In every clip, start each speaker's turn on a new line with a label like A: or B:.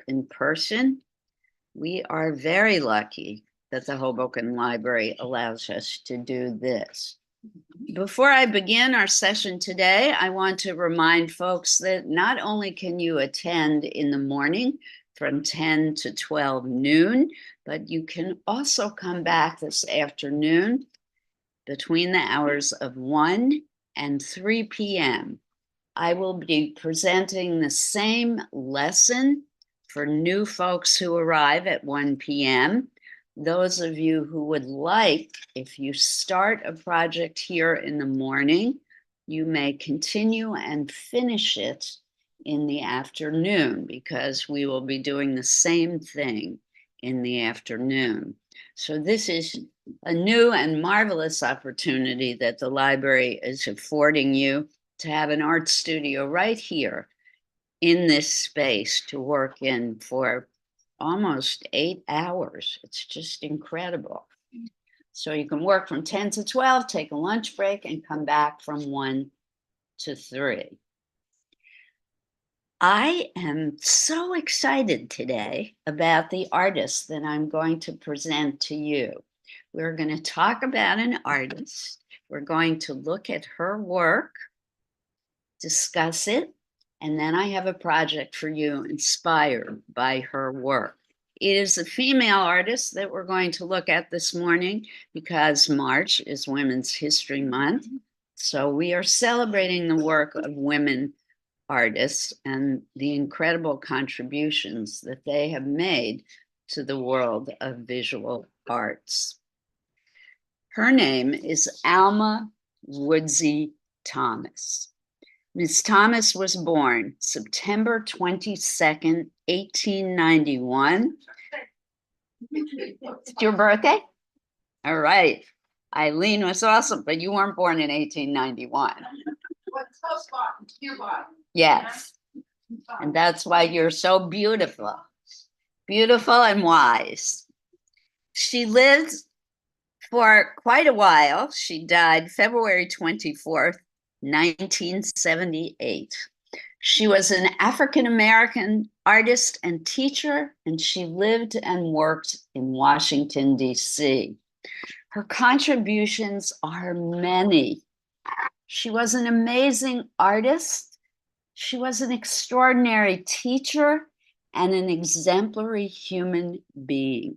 A: work in person. We are very lucky that the Hoboken Library allows us to do this. Before I begin our session today, I want to remind folks that not only can you attend in the morning from 10 to 12 noon, but you can also come back this afternoon between the hours of 1 and 3 p.m. I will be presenting the same lesson for new folks who arrive at 1 p.m. Those of you who would like, if you start a project here in the morning, you may continue and finish it in the afternoon because we will be doing the same thing in the afternoon. So this is a new and marvelous opportunity that the library is affording you to have an art studio right here in this space to work in for almost 8 hours. It's just incredible. So you can work from 10 to 12, take a lunch break, and come back from 1 to 3. I am so excited today about the artist that I'm going to present to you. We're going to talk about an artist. We're going to look at her work, discuss it, and then I have a project for you inspired by her work. It is a female artist that we're going to look at this morning because March is Women's History Month. So we are celebrating the work of women artists and the incredible contributions that they have made to the world of visual arts. Her name is Alma Woodsy Thomas. Ms. Thomas was born September 22nd, 1891. It's your birthday? All right. Eileen was awesome, but you weren't born in 1891. Yes. And that's why you're so beautiful. Beautiful and wise. She lived for quite a while. She died February 24th, 1978. She was an African-American artist and teacher, and she lived and worked in Washington, D.C. Her contributions are many. She was an amazing artist. She was an extraordinary teacher and an exemplary human being.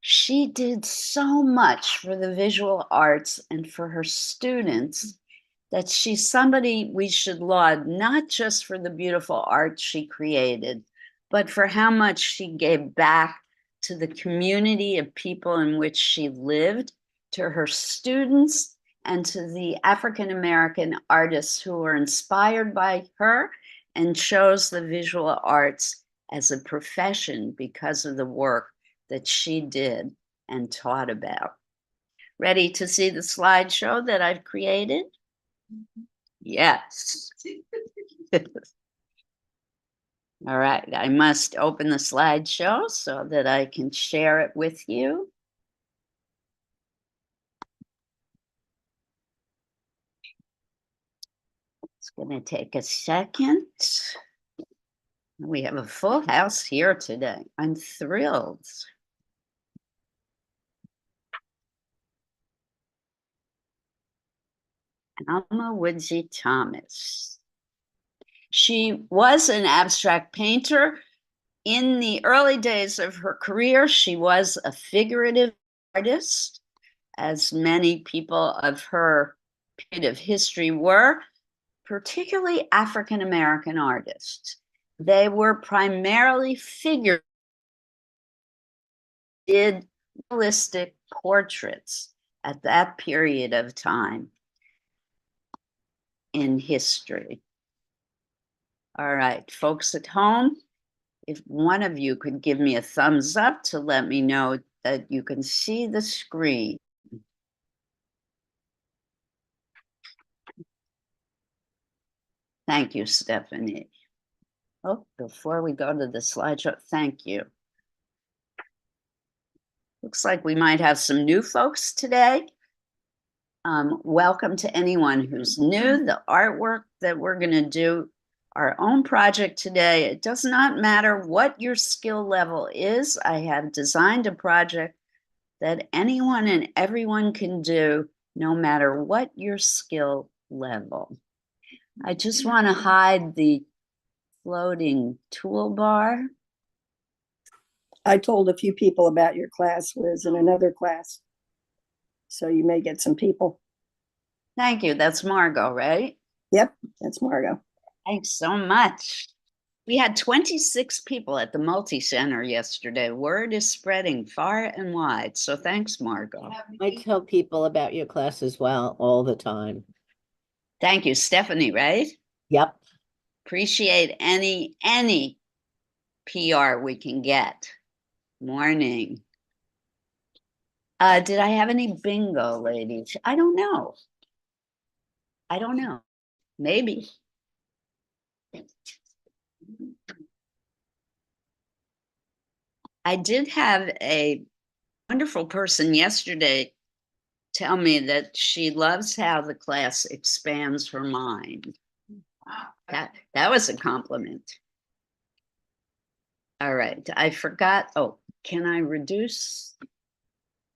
A: She did so much for the visual arts and for her students that she's somebody we should laud, not just for the beautiful art she created, but for how much she gave back to the community of people in which she lived, to her students, and to the African-American artists who were inspired by her and chose the visual arts as a profession because of the work that she did and taught about. Ready to see the slideshow that I've created? Yes. All right, I must open the slideshow so that I can share it with you. It's going to take a second. We have a full house here today. I'm thrilled. Alma Woodsy Thomas. She was an abstract painter. In the early days of her career, she was a figurative artist, as many people of her period of history were, particularly African-American artists. They were primarily figurative, did realistic portraits at that period of time in history. All right, folks at home, if one of you could give me a thumbs up to let me know that you can see the screen. Thank you, Stephanie. Oh, before we go to the slideshow, thank you. Looks like we might have some new folks today. Welcome to anyone who's new. The artwork that we're going to do our own project today. It does not matter what your skill level is. I have designed a project that anyone and everyone can do, no matter what your skill level. I just want to hide the floating toolbar.
B: I told a few people about your class, Liz, in another class. So you may get some people.
A: Thank you. That's Margot, right?
B: Yep, that's Margot.
A: Thanks so much. We had 26 people at the multi-center yesterday. Word is spreading far and wide. So thanks, Margot.
C: I tell people about your class as well all the time.
A: Thank you, Stephanie, right?
C: Yep.
A: Appreciate any PR we can get. Morning. Did I have any bingo, ladies? I don't know. Maybe. I did have a wonderful person yesterday tell me that she loves how the class expands her mind. That was a compliment. All right, I forgot. Oh, can I reduce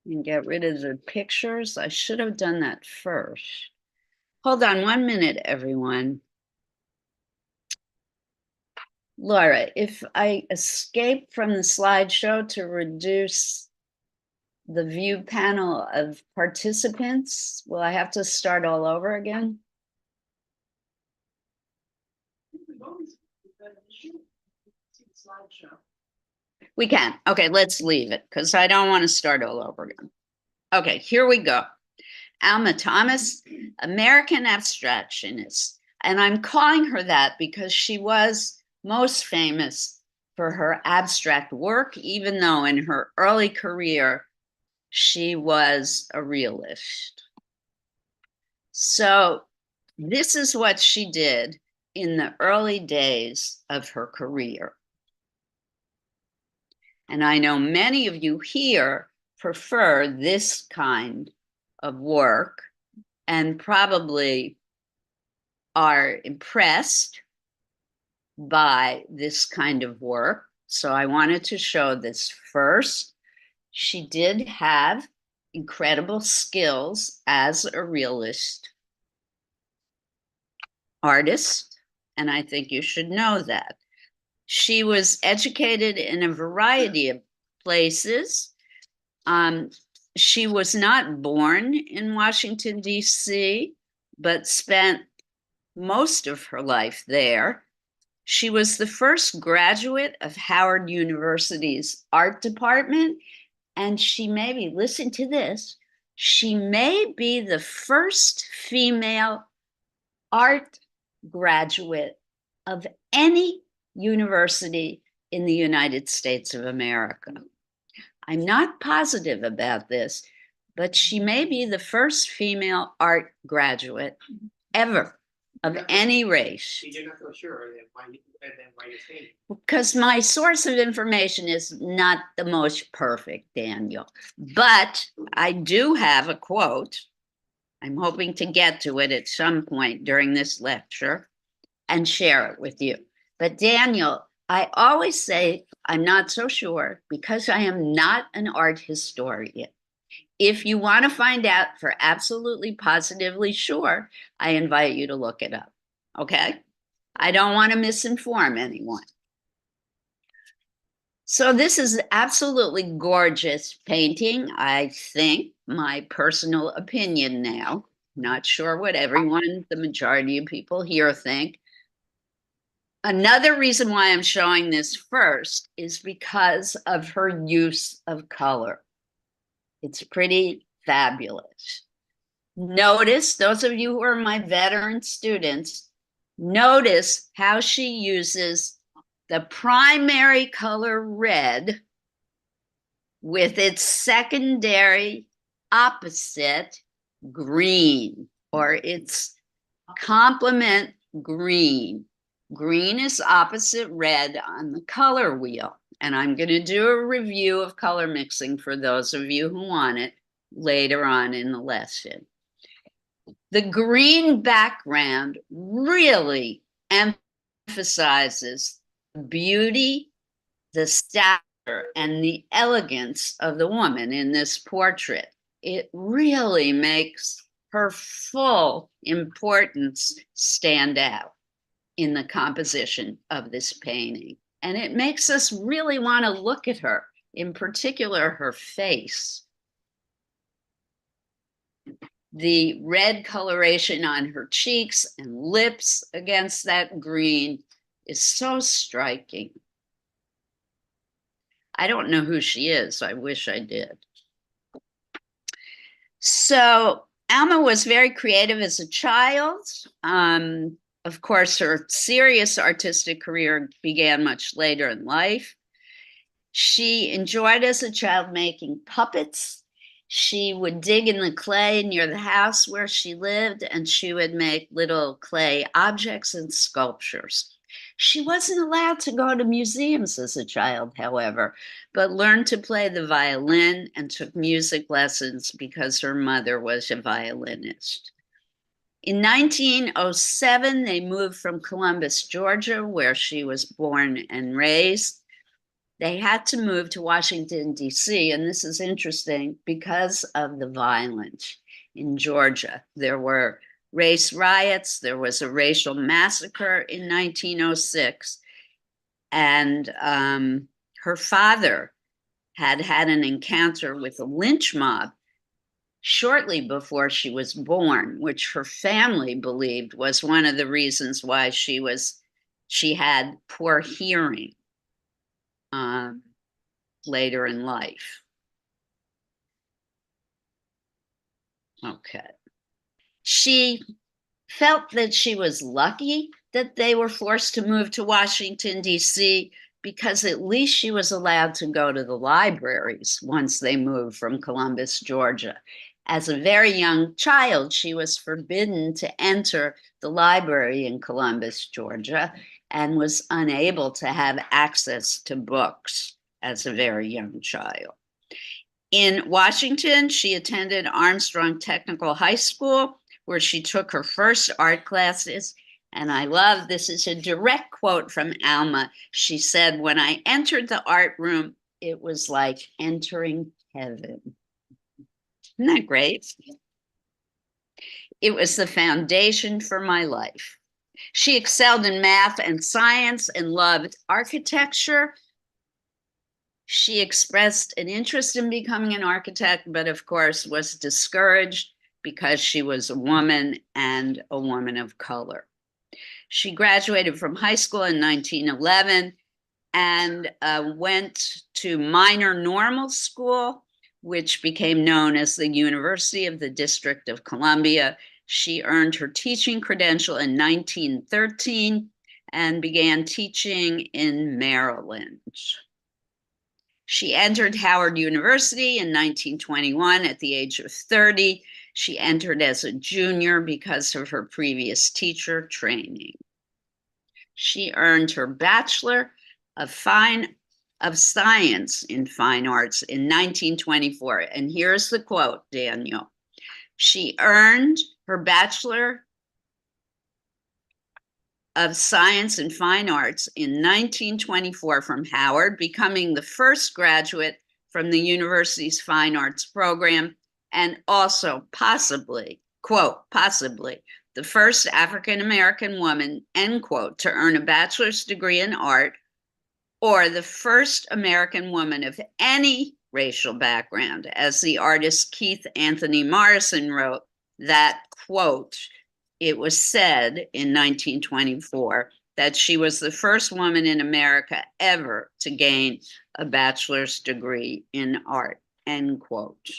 A: and get rid of the pictures? I should have done that first. Hold on 1 minute, everyone. Laura, if I escape from the slideshow to reduce the view panel of participants, will I have to start all over again? We can. Okay, let's leave it because I don't want to start all over again. Okay, here we go. Alma Thomas, American abstractionist. And I'm calling her that because she was most famous for her abstract work, even though in her early career, she was a realist. So this is what she did in the early days of her career. And I know many of you here prefer this kind of work and probably are impressed by this kind of work. So I wanted to show this first. She did have incredible skills as a realist artist, and I think you should know that. She was educated in a variety of places. She was not born in Washington, D.C., but spent most of her life there. She was the first graduate of Howard University's art department, and she may be, listen to this, she may be the first female art graduate of any university in the United States of America. I'm not positive about this, but she may be the first female art graduate ever of any race.
D: You're not so sure, then why you say it?
A: Because my source of information is not the most perfect, Daniel. But I do have a quote. I'm hoping to get to it at some point during this lecture and share it with you. But Daniel, I always say I'm not so sure because I am not an art historian. If you want to find out for absolutely positively sure, I invite you to look it up. Okay? I don't want to misinform anyone. So this is absolutely gorgeous painting. I think, my personal opinion now, not sure what everyone, the majority of people here think. Another reason why I'm showing this first is because of her use of color. It's pretty fabulous. Notice, those of you who are my veteran students, notice how she uses the primary color red with its secondary opposite green, or its complement green. Green is opposite red on the color wheel. And I'm going to do a review of color mixing for those of you who want it later on in the lesson. The green background really emphasizes the beauty, the stature, and the elegance of the woman in this portrait. It really makes her full importance stand out in the composition of this painting. And it makes us really want to look at her, in particular, her face. The red coloration on her cheeks and lips against that green is so striking. I don't know who she is. I wish I did. So Alma was very creative as a child. Of course, her serious artistic career began much later in life. She enjoyed as a child making puppets. She would dig in the clay near the house where she lived, and she would make little clay objects and sculptures. She wasn't allowed to go to museums as a child, however, but learned to play the violin and took music lessons because her mother was a violinist. In 1907, they moved from Columbus, Georgia, where she was born and raised. They had to move to Washington, D.C., and this is interesting because of the violence in Georgia. There were race riots, there was a racial massacre in 1906, and her father had had an encounter with a lynch mob shortly before she was born, which her family believed was one of the reasons why she had poor hearing later in life. Okay. She felt that she was lucky that they were forced to move to Washington, D.C., because at least she was allowed to go to the libraries once they moved from Columbus, Georgia. As a very young child, she was forbidden to enter the library in Columbus, Georgia, and was unable to have access to books as a very young child. In Washington, she attended Armstrong Technical High School, where she took her first art classes. And I love, this is a direct quote from Alma. She said, "When I entered the art room, it was like entering heaven." Isn't that great? It was the foundation for my life. She excelled in math and science and loved architecture. She expressed an interest in becoming an architect, but of course was discouraged because she was a woman and a woman of color. She graduated from high school in 1911 and went to Minor Normal School, which became known as the University of the District of Columbia. She earned her teaching credential in 1913 and began teaching in Maryland. She entered Howard University in 1921 at the age of 30. She entered as a junior because of her previous teacher training. She earned her Bachelor of Science in Fine Arts in 1924. And here's the quote, Daniel. She earned her Bachelor of Science in Fine Arts in 1924 from Howard, becoming the first graduate from the university's fine arts program, and also possibly, quote, possibly the first African-American woman, end quote, to earn a bachelor's degree in art, or the first American woman of any racial background. As the artist Keith Anthony Morrison wrote, that, quote, it was said in 1924 that she was the first woman in America ever to gain a bachelor's degree in art, end quote.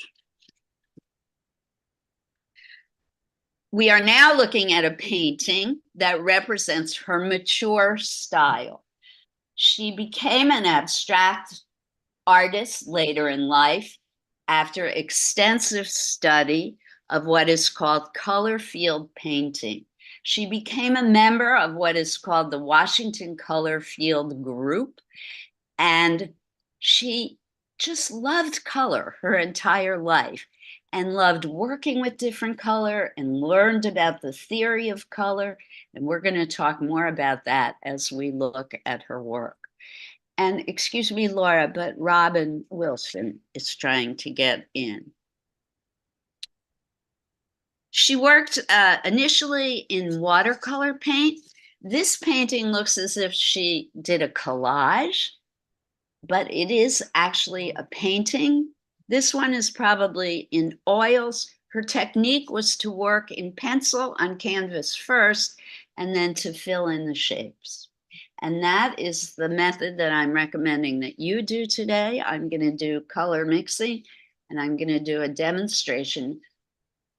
A: We are now looking at a painting that represents her mature style. She became an abstract artist later in life after extensive study of what is called color field painting. She became a member of what is called the Washington Color Field Group, and she just loved color her entire life. and loved working with different color and learned about the theory of color. And we're going to talk more about that as we look at her work. And excuse me, Laura, but Robin Wilson is trying to get in. She worked initially in watercolor paint. This painting looks as if she did a collage, but it is actually a painting. This one is probably in oils. Her technique was to work in pencil on canvas first and then to fill in the shapes. And that is the method that I'm recommending that you do today. I'm going to do color mixing, and I'm going to do a demonstration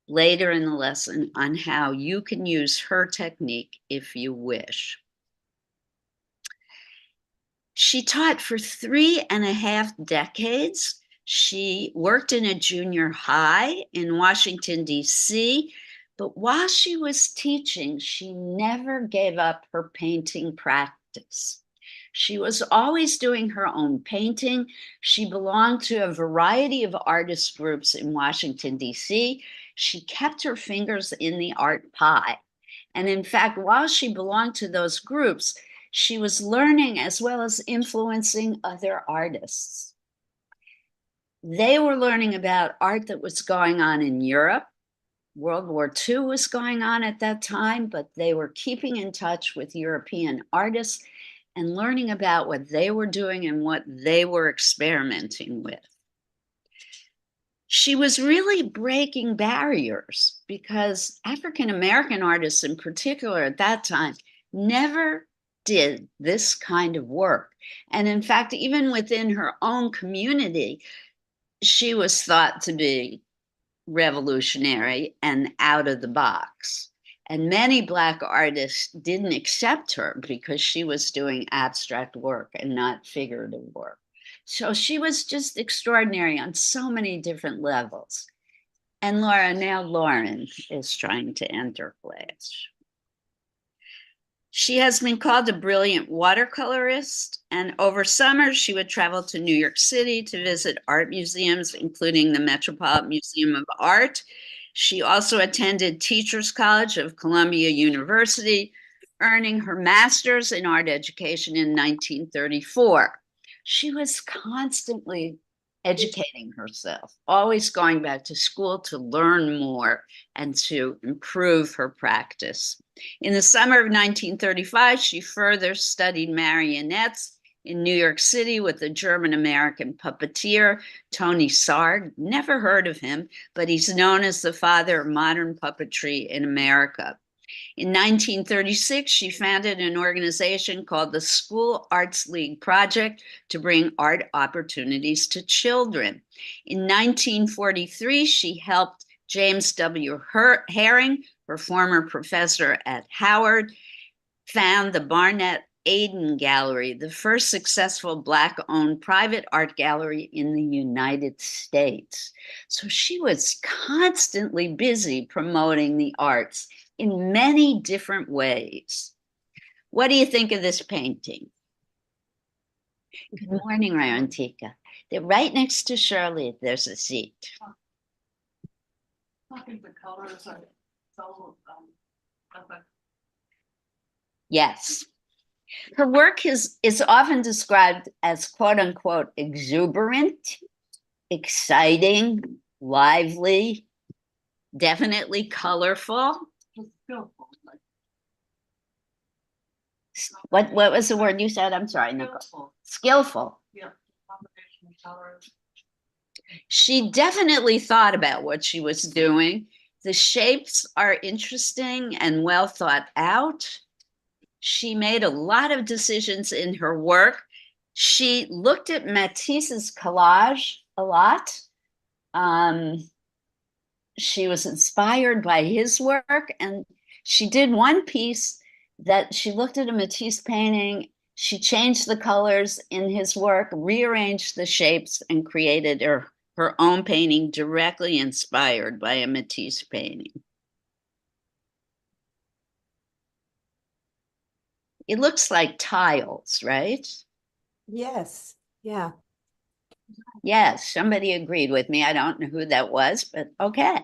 A: later in the lesson on how you can use her technique if you wish. She taught for 3.5 decades. She worked in a junior high in Washington, D.C., but while she was teaching, she never gave up her painting practice. She was always doing her own painting. She belonged to a variety of artist groups in Washington, D.C. She kept her fingers in the art pie. And in fact, while she belonged to those groups, she was learning as well as influencing other artists. They were learning about art that was going on in Europe. World War II was going on at that time, but they were keeping in touch with European artists and learning about what they were doing and what they were experimenting with. She was really breaking barriers because African American artists in particular at that time never did this kind of work. And in fact, even within her own community, she was thought to be revolutionary and out of the box. And many Black artists didn't accept her because she was doing abstract work and not figurative work. So she was just extraordinary on so many different levels. And Laura, now Lauren is trying to enter class. She has been called a brilliant watercolorist, and over summer she would travel to New York City to visit art museums, including the Metropolitan Museum of Art. She also attended Teachers College of Columbia University, earning her master's in art education in 1934. She was constantly educating herself, always going back to school to learn more and to improve her practice. In the summer of 1935, she further studied marionettes in New York City with the German-American puppeteer Tony Sard. Never heard of him, but he's known as the father of modern puppetry in America. In 1936, she founded an organization called the School Arts League Project to bring art opportunities to children. In 1943, she helped James W. Herring, her former professor at Howard, found the Barnett Aiden Gallery, the first successful Black-owned private art gallery in the United States. So she was constantly busy promoting the arts in many different ways. What do you think of this painting? Good morning, Rayantika. They're right next to Shirley. There's a seat.
D: I think the colors are so,
A: Yes. Her work is often described as quote unquote exuberant, exciting, lively, definitely colorful.
D: it's skillful, like
A: What was the word you said? I'm sorry, Nicole.
D: skillful,
A: Skillful.
D: yeah, combination of colors.
A: She definitely thought about what she was doing. The shapes are interesting and well thought out. She made a lot of decisions in her work. She looked at Matisse's collage a lot. She was inspired by his work, and she did one piece that she looked at a Matisse painting. She changed the colors in his work, rearranged the shapes, and created her own painting directly inspired by a Matisse painting. It looks like tiles, right?
E: Yes, yeah.
A: Yes, somebody agreed with me. I don't know who that was, but okay.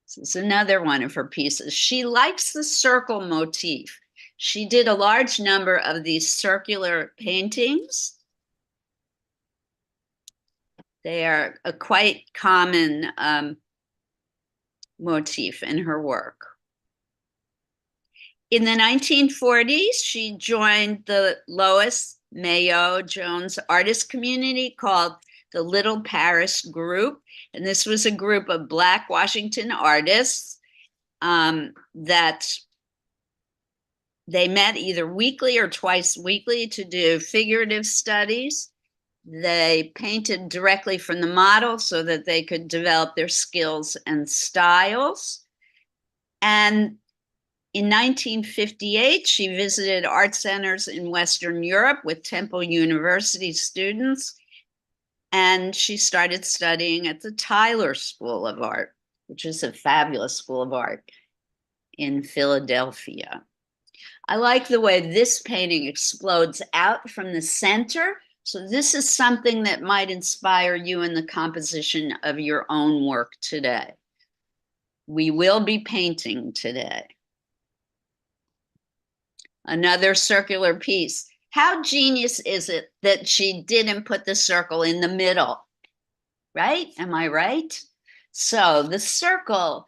A: This is another one of her pieces. She likes the circle motif. She did a large number of these circular paintings. They are a quite common motif in her work. In the 1940s, she joined the Lois Mayo Jones artist community called the Little Paris Group. And this was a group of Black Washington artists that they met either weekly or twice weekly to do figurative studies. They painted directly from the model so that they could develop their skills and styles. And in 1958, she visited art centers in Western Europe with Temple University students, and she started studying at the Tyler School of Art, which is a fabulous school of art in Philadelphia. I like the way this painting explodes out from the center. So this is something that might inspire you in the composition of your own work today. We will be painting today. Another circular piece. How genius is it that she didn't put the circle in the middle? Right? Am I right? So the circle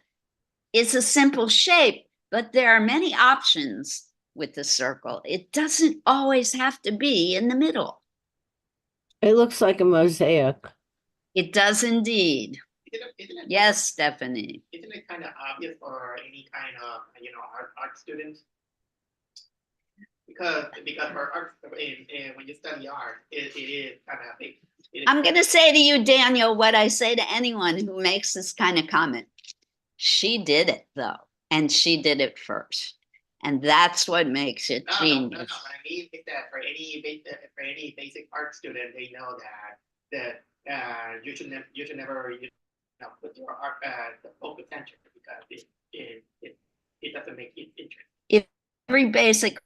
A: is a simple shape, but there are many options with the circle. It doesn't always have to be in the middle.
C: It looks like a mosaic.
A: It does indeed.
E: Isn't it,
A: Yes, Stephanie.
E: Isn't it kind of obvious for any kind of art students? Because for art, when you study art, it is kind of big.
A: I'm going to say to you, Daniel, what I say to anyone who makes this kind of comment. She did it though, and she did it first. And that's what makes it genius.
E: No. What I mean is that for any basic art student, they know that you should never put your art the full potential, because it doesn't make it interesting.
A: Every basic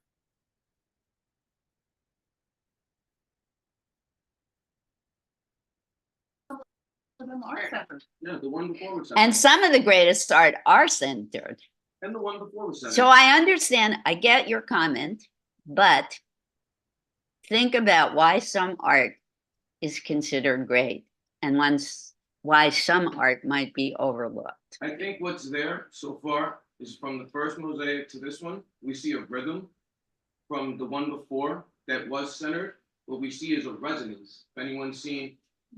D: them art centers.
F: No, the one before was
A: and
F: centered.
A: some of the greatest art are centered.
F: And the one before was centered.
A: So I understand, I get your comment, but think about why some art is considered great and why some art might be overlooked.
F: I think what's there so far is from the first mosaic to this one, we see a rhythm. From the one before that was centered, what we see is a resonance. If anyone's seen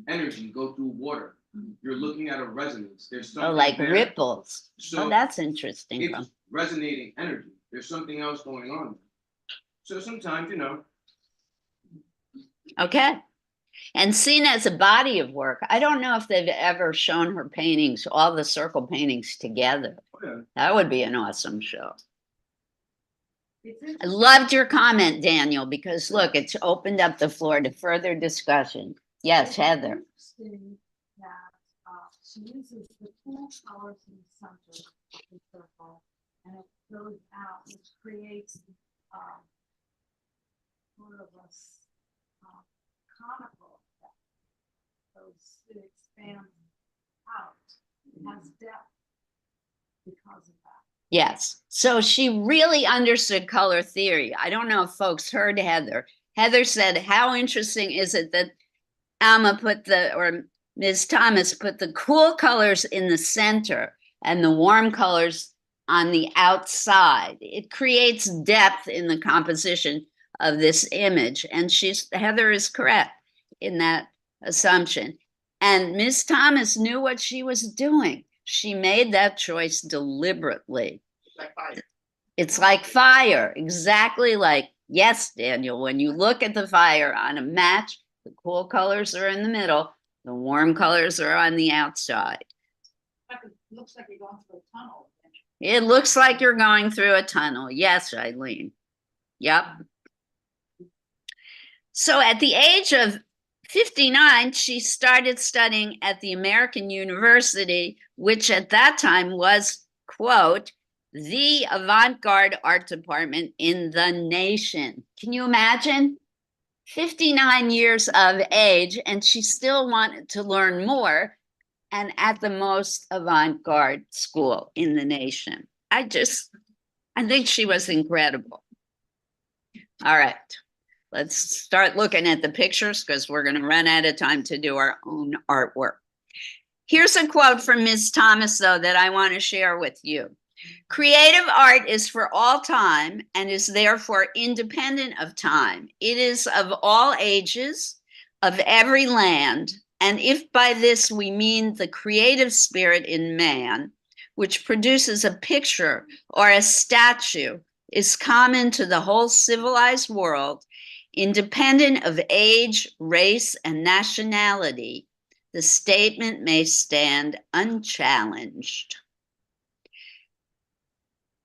F: energy go through water, you're looking at a resonance. There's something
A: Oh, like
F: there.
A: ripples.
F: So
A: Oh, that's interesting.
F: it's resonating energy. There's something else going on. So sometimes,
A: Okay. And seen as a body of work, I don't know if they've ever shown her paintings, all the circle paintings together.
F: yeah,
A: That would be an awesome show.
D: It's
A: I
D: interesting
A: loved your comment, Daniel, because look, it's opened up the floor to further discussion. Yes, Heather.
D: that she uses the cool colors in the center of the circle, and it goes out, which creates sort of a conical effect. So it expands out, it has depth because of that.
A: Yes. So she really understood color theory. I don't know if folks heard Heather. Heather said, how interesting is it that Alma or Ms. Thomas put the cool colors in the center and the warm colors on the outside? It creates depth in the composition of this image. And Heather is correct in that assumption. And Ms. Thomas knew what she was doing. She made that choice deliberately.
E: Like fire.
A: It's like fire, exactly like, yes, Daniel, when you look at the fire on a match, the cool colors are in the middle, the warm colors are on the outside.
D: It looks like you're going through a tunnel.
A: It looks like you're going through a tunnel. Yes, Eileen. Yep. So at the age of 59, she started studying at the American University, which at that time was, quote, the avant-garde art department in the nation. Can you imagine? 59 years of age, and she still wanted to learn more, and at the most avant-garde school in the nation. I think she was incredible. All right, let's start looking at the pictures because we're going to run out of time to do our own artwork. Here's a quote from Ms. Thomas, though, that I want to share with you. Creative art is for all time and is therefore independent of time. It is of all ages, of every land, and if by this we mean the creative spirit in man, which produces a picture or a statue, is common to the whole civilized world, independent of age, race, and nationality, the statement may stand unchallenged.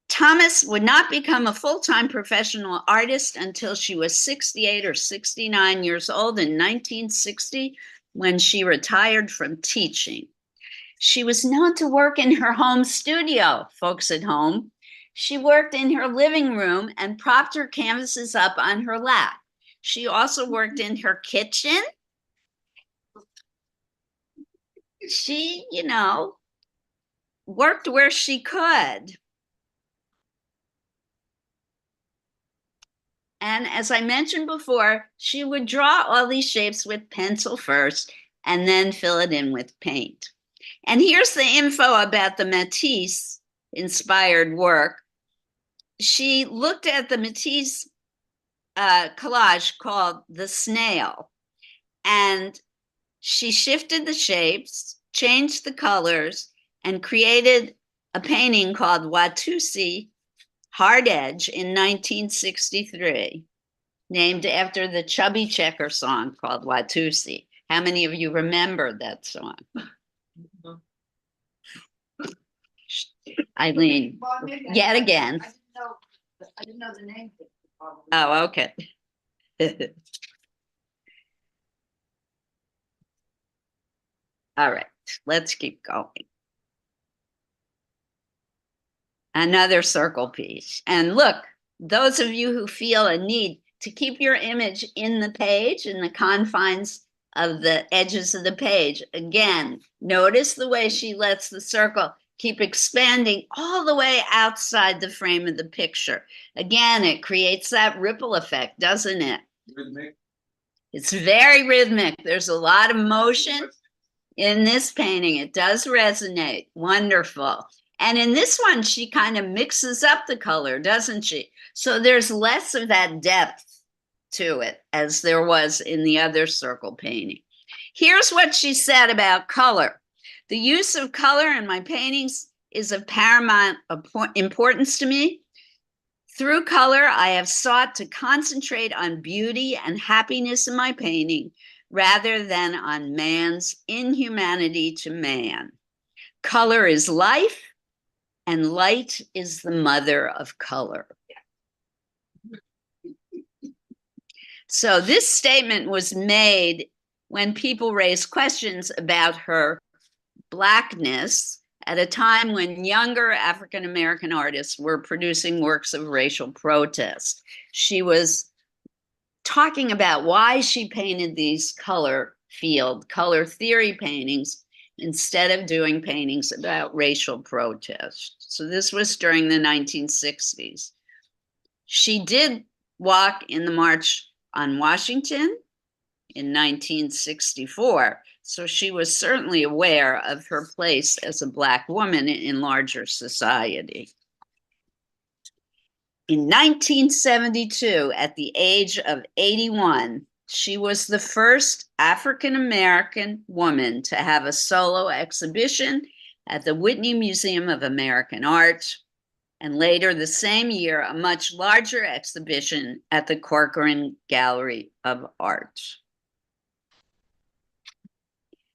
A: Thomas would not become a full-time professional artist until she was 68 or 69 years old in 1960, when she retired from teaching. She was known to work in her home studio, folks at home. She worked in her living room and propped her canvases up on her lap. She also worked in her kitchen. She, worked where she could. And as I mentioned before, she would draw all these shapes with pencil first and then fill it in with paint. And here's the info about the Matisse inspired work. She looked at the Matisse collage called The Snail, and she shifted the shapes, changed the colors, and created a painting called Watusi Hard Edge in 1963, named after the Chubby Checker song called Watusi. How many of you remember that song? Eileen,
D: Well, maybe I
A: yet
D: know.
A: again.
D: I didn't know the name. Probably.
A: Oh, okay. All right, let's keep going. Another circle piece. And look, those of you who feel a need to keep your image in the page, in the confines of the edges of the page, again, notice the way she lets the circle keep expanding all the way outside the frame of the picture. Again, it creates that ripple effect, doesn't it?
F: Rhythmic.
A: It's very rhythmic. There's a lot of motion in this painting. It does resonate. Wonderful. And in this one, she kind of mixes up the color, doesn't she? So there's less of that depth to it as there was in the other circle painting. Here's what she said about color. The use of color in my paintings is of paramount importance to me. Through color, I have sought to concentrate on beauty and happiness in my painting rather than on man's inhumanity to man. Color is life, and light is the mother of color. So this statement was made when people raised questions about her Blackness at a time when younger African-American artists were producing works of racial protest. She was talking about why she painted these color theory paintings instead of doing paintings about racial protest. So this was during the 1960s. She did walk in the March on Washington in 1964. So she was certainly aware of her place as a Black woman in larger society. In 1972, at the age of 81, she was the first African-American woman to have a solo exhibition at the Whitney Museum of American Art, and later the same year, a much larger exhibition at the Corcoran Gallery of Art.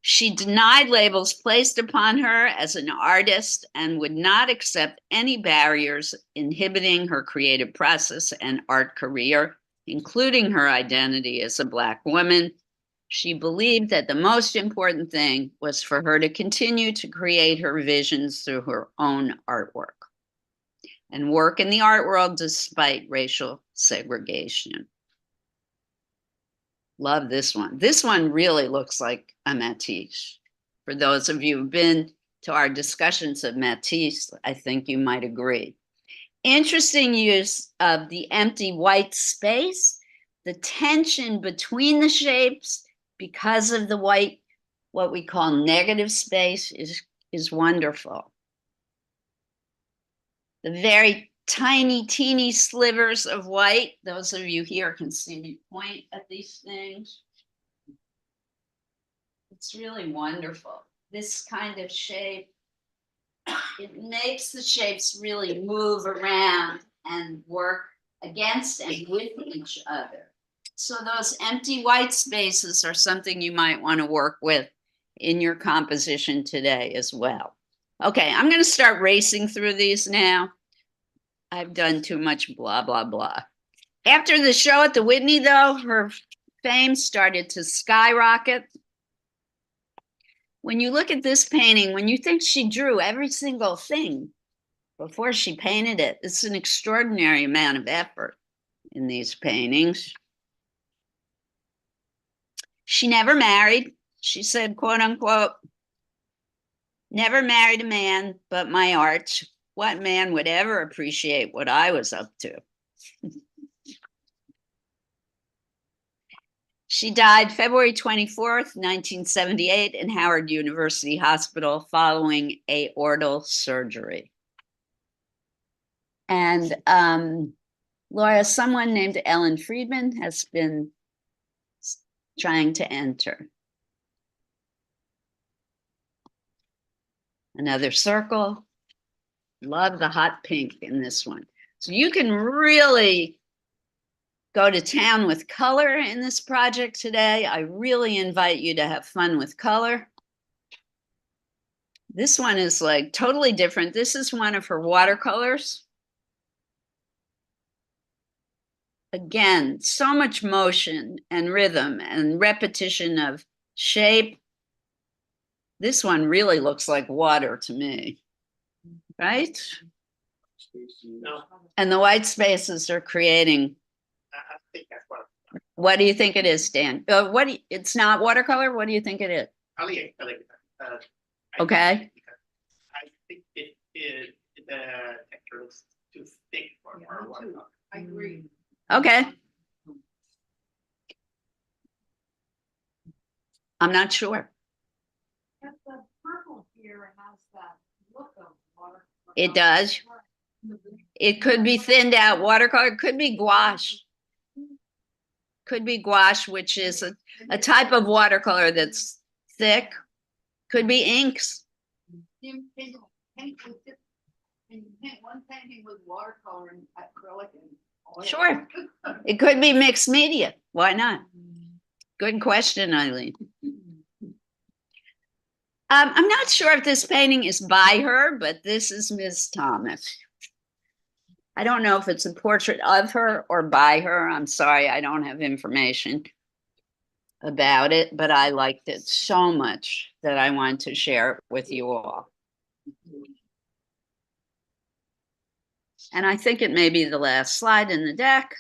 A: She denied labels placed upon her as an artist and would not accept any barriers inhibiting her creative process and art career, including her identity as a Black woman. She believed that the most important thing was for her to continue to create her visions through her own artwork and work in the art world despite racial segregation. Love this one. This one really looks like a Matisse. For those of you who've been to our discussions of Matisse, I think you might agree. Interesting use of the empty white space, the tension between the shapes because of the white, what we call negative space is wonderful. The very tiny, teeny slivers of white, those of you here can see me point at these things. It's really wonderful. This kind of shape, it makes the shapes really move around and work against and with each other. So those empty white spaces are something you might want to work with in your composition today as well. Okay, I'm going to start racing through these now. I've done too much blah, blah, blah. After the show at the Whitney, though, her fame started to skyrocket. When you look at this painting, when you think she drew every single thing before she painted it, it's an extraordinary amount of effort in these paintings. She never married. She said, quote unquote, never married a man but my art. What man would ever appreciate what I was up to? She died February 24th, 1978 in Howard University Hospital following aortal surgery. And Laura, someone named Ellen Friedman has been trying to enter. Another circle. Love the hot pink in this one. So you can really go to town with color in this project today. I really invite you to have fun with color. This one is like totally different. This is one of her watercolors. Again, so much motion and rhythm and repetition of shape. This one really looks like water to me, right?
E: No,
A: And the white spaces are creating.
E: I think that's
A: What do you think it is, Dan? It's not watercolor. What do you think it is?
E: I like it.
A: Okay.
E: I think the texture is too thick for watercolor.
D: I agree.
A: Okay. I'm not sure.
D: But the purple here has that look of water.
A: It does. It could be thinned out watercolor. It could be gouache. Could be gouache, which is a type of watercolor that's thick. Could be inks.
D: You paint with it, and you paint one painting with watercolor and acrylic and oil.
A: Sure. It could be mixed media. Why not? Good question, Eileen. I'm not sure if this painting is by her, but this is Ms. Thomas. I don't know if it's a portrait of her or by her. I'm sorry, I don't have information about it, but I liked it so much that I want to share it with you all. And I think it may be the last slide in the deck.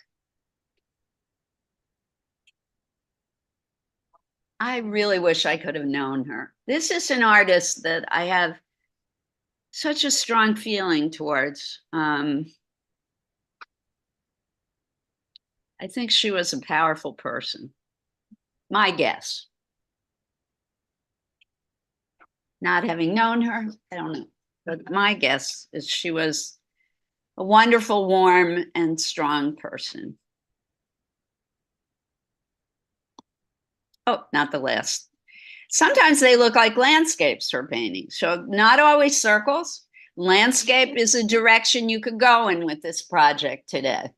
A: I really wish I could have known her. This is an artist that I have such a strong feeling towards. I think she was a powerful person. My guess. Not having known her, I don't know. But my guess is she was a wonderful, warm, and strong person. Oh, not the last. Sometimes they look like landscapes for painting. So not always circles. Landscape is a direction you could go in with this project today.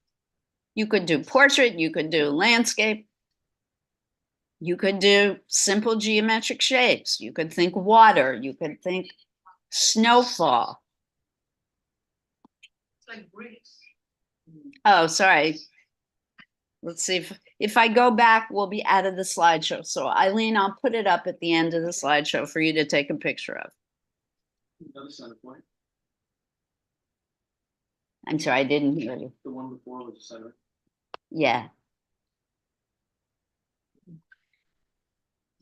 A: You could do portrait, you could do landscape. You could do simple geometric shapes. You could think water, you could think snowfall.
D: It's like Greece.
A: Oh, sorry. Let's see if I go back, we'll be out of the slideshow. So Eileen, I'll put it up at the end of the slideshow for you to take a picture of.
F: Another center point.
A: I'm sorry, I didn't hear you.
F: The one before was the center.
A: Yeah.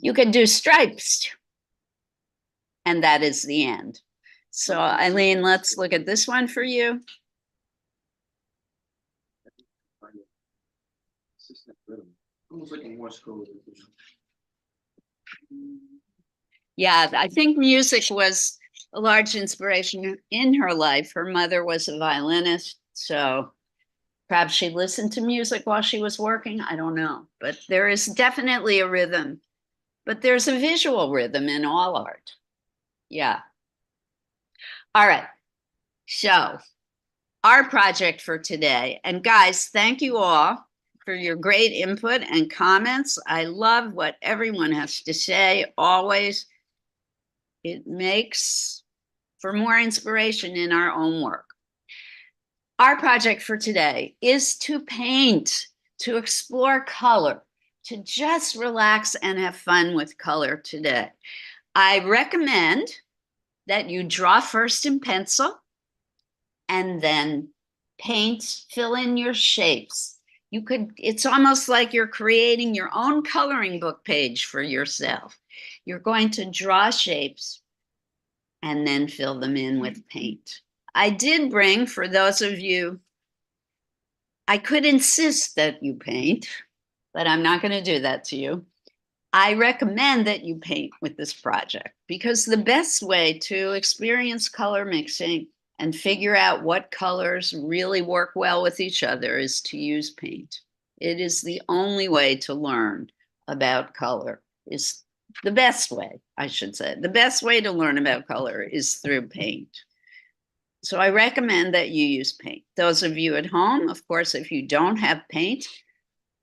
A: You could do stripes. And that is the end. So Eileen, let's look at this one for you.
F: Almost like a Morse code.
A: Yeah, I think music was a large inspiration in her life. Her mother was a violinist, so perhaps she listened to music while she was working. I don't know, but there is definitely a rhythm. But there's a visual rhythm in all art. Yeah. All right. So our project for today, and guys, thank you all for your great input and comments. I love what everyone has to say always. It makes for more inspiration in our own work. Our project for today is to paint, to explore color, to just relax and have fun with color today. I recommend that you draw first in pencil and then paint, fill in your shapes. You could, it's almost like you're creating your own coloring book page for yourself. You're going to draw shapes and then fill them in with paint. I did bring, for those of you, I could insist that you paint, but I'm not going to do that to you. I recommend that you paint with this project because the best way to experience color mixing and figure out what colors really work well with each other is to use paint. It is the only way to learn about color, is the best way, I should say. The best way to learn about color is through paint. So I recommend that you use paint. Those of you at home, of course, if you don't have paint,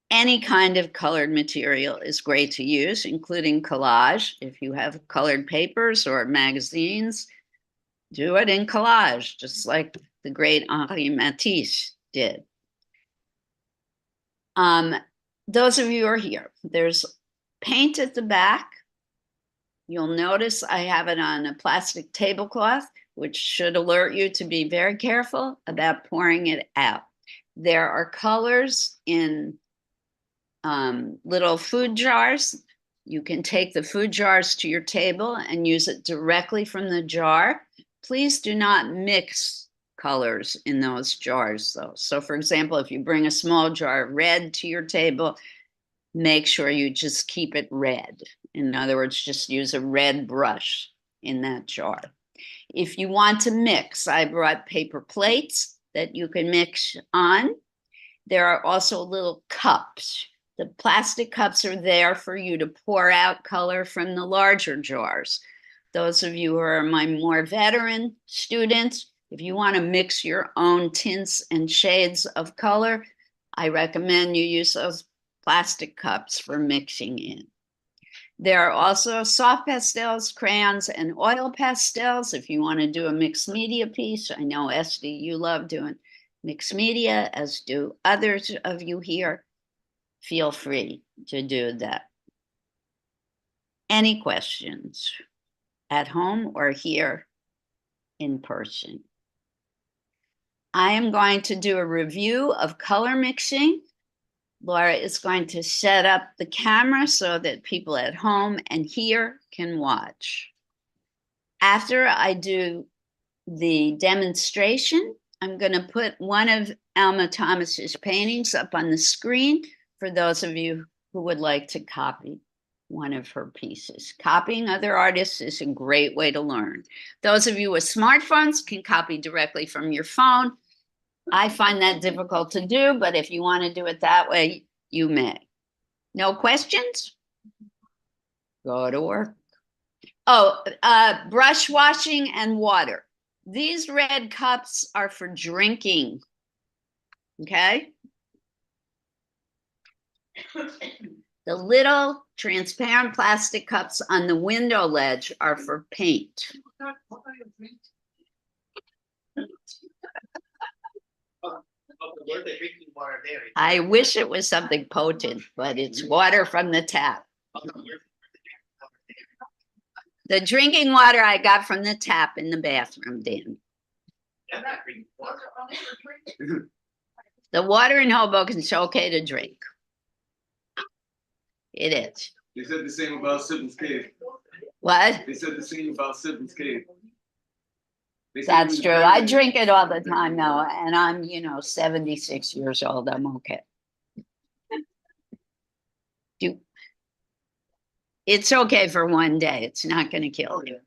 A: any kind of colored material is great to use, including collage. If you have colored papers or magazines, do it in collage, just like the great Henri Matisse did. Those of you who are here, there's paint at the back. You'll notice I have it on a plastic tablecloth, which should alert you to be very careful about pouring it out. There are colors in little food jars. You can take the food jars to your table and use it directly from the jar. Please do not mix colors in those jars though. So for example, if you bring a small jar of red to your table, make sure you just keep it red. In other words, just use a red brush in that jar. If you want to mix, I brought paper plates that you can mix on. There are also little cups. The plastic cups are there for you to pour out color from the larger jars. Those of you who are my more veteran students, if you want to mix your own tints and shades of color, I recommend you use those plastic cups for mixing in. There are also soft pastels, crayons, and oil pastels. If you want to do a mixed media piece, I know Esty, you love doing mixed media, as do others of you here. Feel free to do that. Any questions at home or here in person? I am going to do a review of color mixing. Laura is going to set up the camera so that people at home and here can watch. After I do the demonstration, I'm going to put one of Alma Thomas's paintings up on the screen for those of you who would like to copy one of her pieces. Copying other artists is a great way to learn. Those of you with smartphones can copy directly from your phone. I find that difficult to do, but if you want to do it that way, you may. No questions? Go to work. Oh, brush washing and water. These red cups are for drinking, okay? The little transparent plastic cups on the window ledge are for paint. I wish it was something potent, but it's water from the tap. The drinking water I got from the tap in the bathroom, Dan. The water in Hoboken is okay to drink. It is.
F: They said the same about Sybil's Cave.
A: What?
F: They said the same about Sybil's Cave. They said it
A: That's
F: was
A: true.
F: better
A: I
F: than-
A: drink it all the time though, and I'm, 76 years old. I'm okay. It's okay for one day. It's not gonna kill you.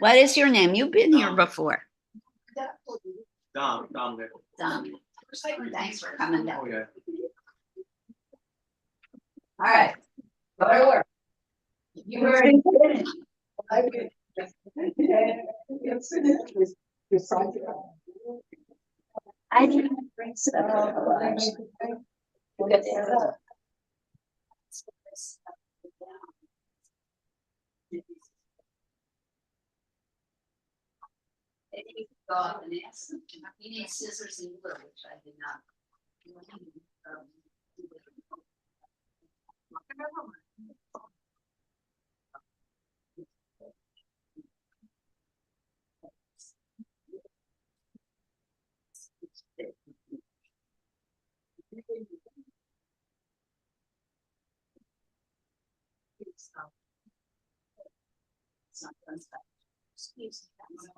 A: What is your name? You've been here before.
F: Dom there.
A: Thanks for coming
F: Oh,
A: down.
F: yeah.
A: All right. Go to work. You were. I didn't bring stuff. Maybe you could go up and ask them. You need scissors and glue, which I did not. Excuse me.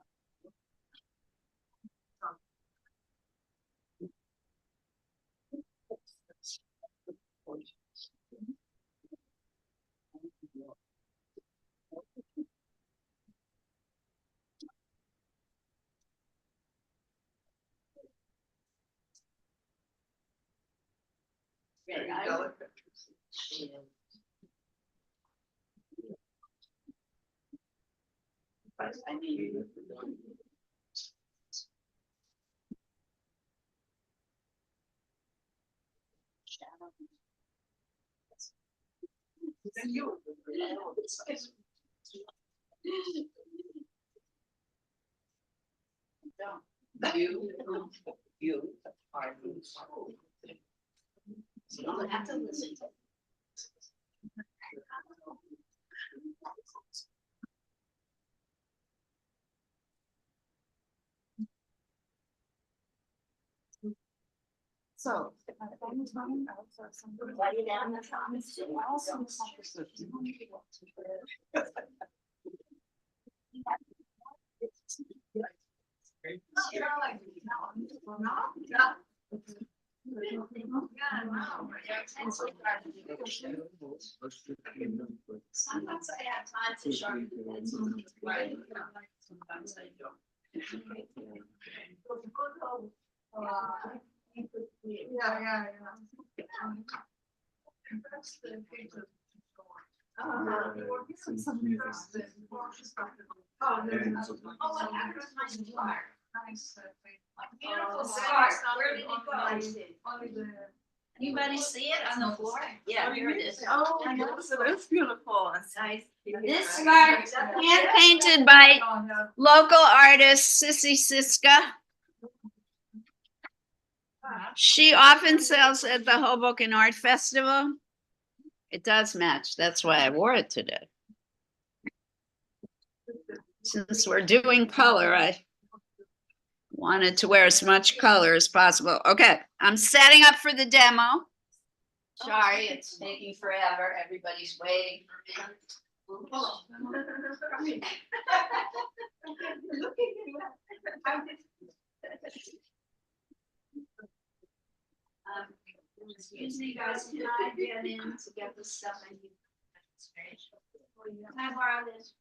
A: You are. So you don't have to listen to. So. Write it down in the comments. Sometimes I have time to sharpen the pencil. Right. Sometimes I don't. Yeah. Beautiful start. Where did it go? Anybody see it on the floor? Yeah, here it is.
D: Oh, so that's beautiful.
A: Nice. This scarf, hand painted by local artist Sissy Siska. She often sells at the Hoboken Art Festival. It does match. That's why I wore it today. Since we're doing color, I wanted to wear as much color as possible. Okay, I'm setting up for the demo. Sorry, it's taking forever. Everybody's waiting for me. Excuse me, guys, can I get in to get the stuff I need? Can I borrow this?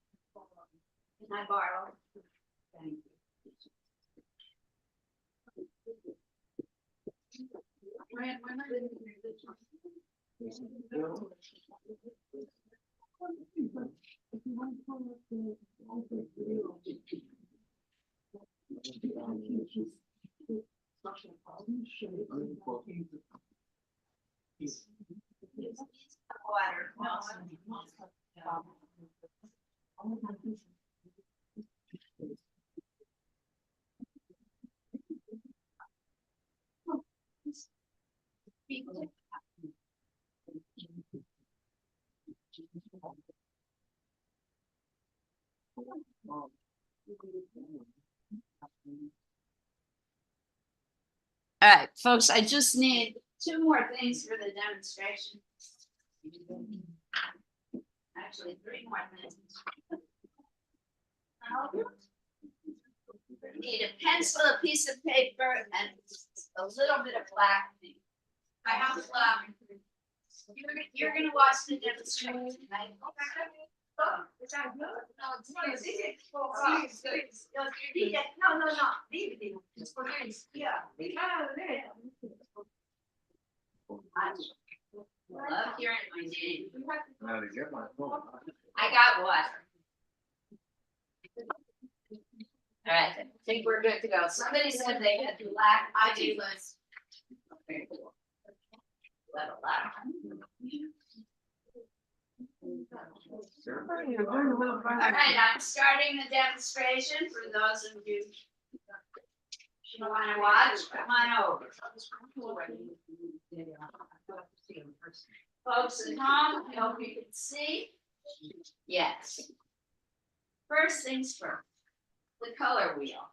A: Can I borrow? Thank you. Water. All right, folks, I just need two more things for the demonstration. Actually, 3 more minutes. Need a pencil, a piece of paper, and a little bit of black ink. I have black. You're gonna watch the demonstration, right? Is that good? No, it's not. No, leave it. It's for this. Yeah. Love hearing my name.
F: Now to get my phone.
A: I got water. All right, I think we're good to go. Somebody said they had black, I do this. All right, I'm starting the demonstration for those of you who want to watch, come on over. Folks at home, I hope you can see. Yes. First things first, the color wheel.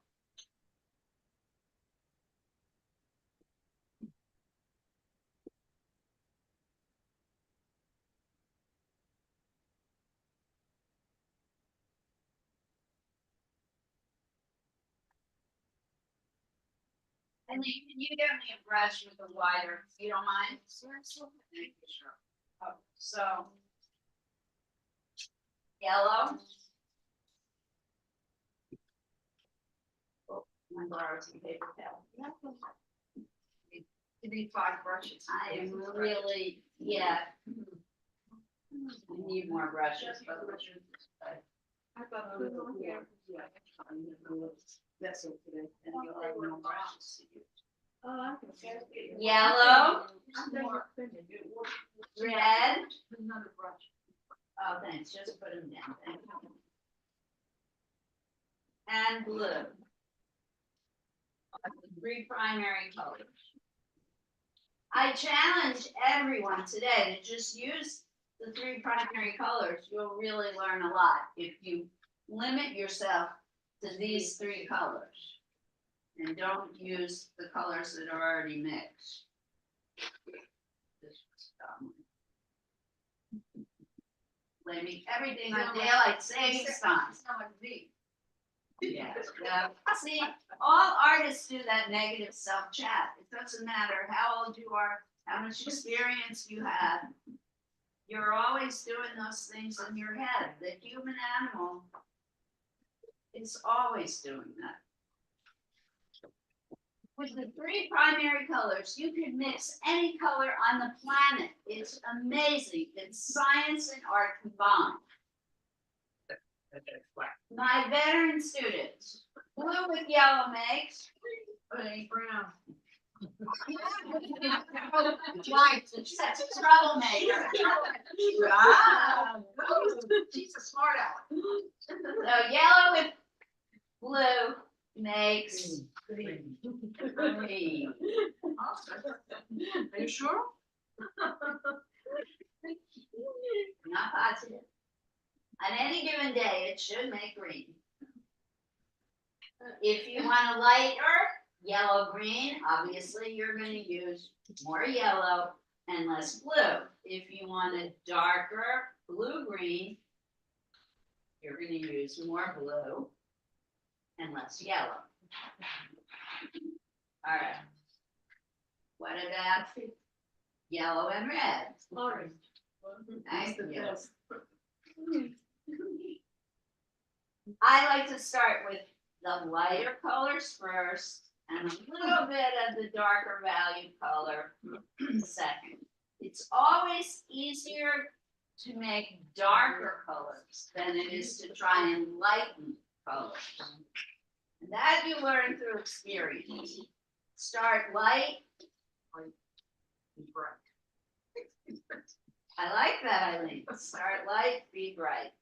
A: And can you get me a brush with a wider, if you don't mind? Seriously? Sure. Oh, so. Yellow. Oh, my borrowed some paper towel. You need 5 brushes. I am really, yeah. I need more brushes, but. I thought. That's okay. And you'll have no brushes. Yellow. Red. Oh, thanks, just put them down. Thank you. And blue. 3 primary colors. I challenge everyone today to just use the 3 primary colors. You'll really learn a lot if you limit yourself to these 3 colors. And don't use the colors that are already mixed. Blaming everything on daylight savings time. Yeah, see, all artists do that negative self-chat. It doesn't matter how old you are, how much experience you have. You're always doing those things in your head. The human animal is always doing that. With the 3 primary colors, you can mix any color on the planet. It's amazing. It's science and art combined. My veteran students, blue with yellow makes. Brown. Right, that's a troublemaker. She's a smart aleck. So yellow with blue makes green. Are you sure? Not positive. On any given day, it should make green. If you want a lighter yellow green, obviously you're going to use more yellow and less blue. If you want a darker blue green, you're going to use more blue and less yellow. All right. What about yellow and red? Orange. Nice. I like to start with the lighter colors first and a little bit of the darker value color second. It's always easier to make darker colors than it is to try and lighten colors. And that you learn through experience. Start light. I like that, Eileen. Start light, be bright.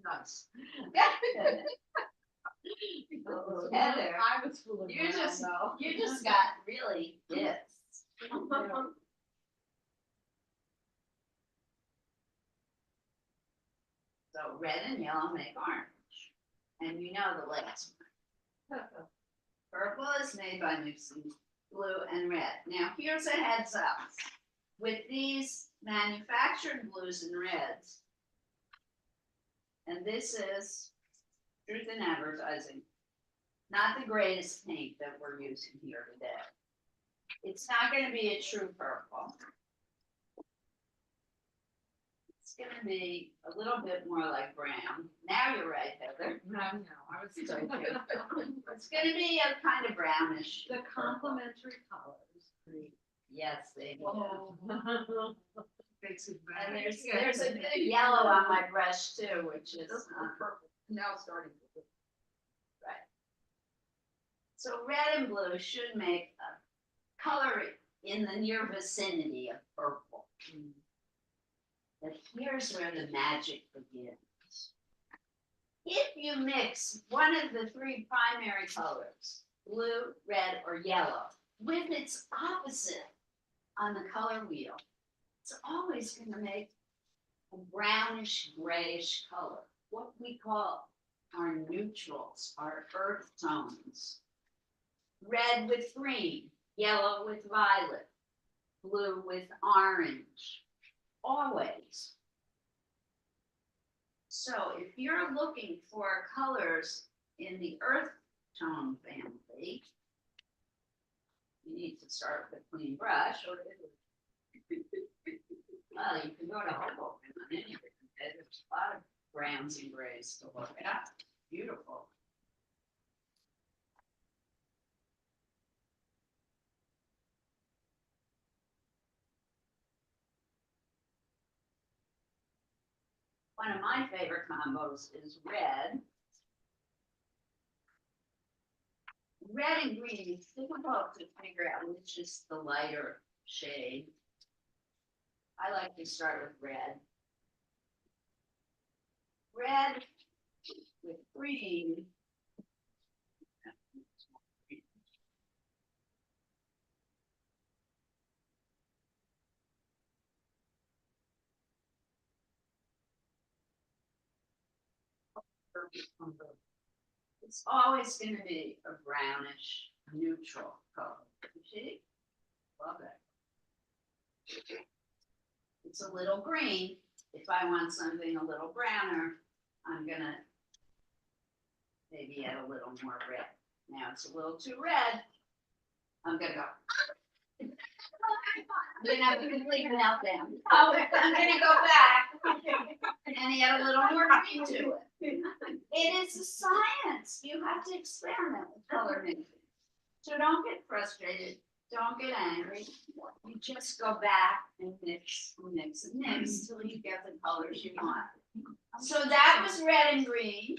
A: Nice. Heather,
D: I was full of.
A: you just got really this. So red and yellow make orange. And you know the last one. Purple is made by mixing blue, and red. Now, here's a heads up. With these manufactured blues and reds, and this is Truth in Advertising, not the greatest paint that we're using here today. It's not gonna be a true purple. It's gonna be a little bit more like brown. Now you're right, Heather.
D: No, I was
A: It's gonna be a kind of brownish.
D: The complementary colors.
A: Yes, they do.
D: Oh. Makes it better.
A: And there's a good yellow on my brush too, which is,
D: Purple, now starting.
A: so red and blue should make a color in the near vicinity of purple. But here's where the magic begins. If you mix one of the three primary colors, blue, red, or yellow, with its opposite on the color wheel, it's always going to make a brownish grayish color, what we call our neutrals, our earth tones. Red with green, yellow with violet, blue with orange, always. So if you're looking for colors in the earth tone family, you need to start with a clean brush. Well, you can go to Hoboken on anything. There's a lot of browns and grays to look at. Beautiful. One of my favorite combos is red. Red and green, it's difficult to figure out which is the lighter shade. I like to start with red. Red with green. It's always going to be a brownish neutral color. You see? Love it. It's a little green. If I want something a little browner, I'm gonna maybe add a little more red. Now it's a little too red. I'm gonna go. I'm gonna have a complete meltdown. Oh, I'm gonna go back and add a little more green to it. It is a science. You have to experiment with color mixing. So don't get frustrated. Don't get angry. You just go back and mix, and mix, and mix till you get the colors you want. So that was red and green.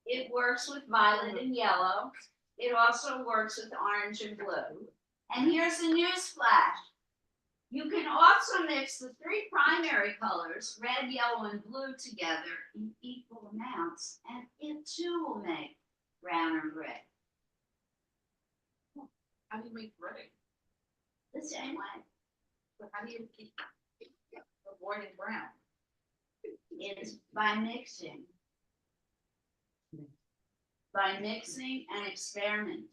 A: It works with violet and yellow. It also works with orange and blue. And here's a news flash. You can also mix the three primary colors, red, yellow, and blue together in equal amounts, and it too will make brown or gray.
D: How do you make gray?
A: The same way.
D: But how do you keep avoiding brown?
A: It's by mixing. By mixing and experimenting.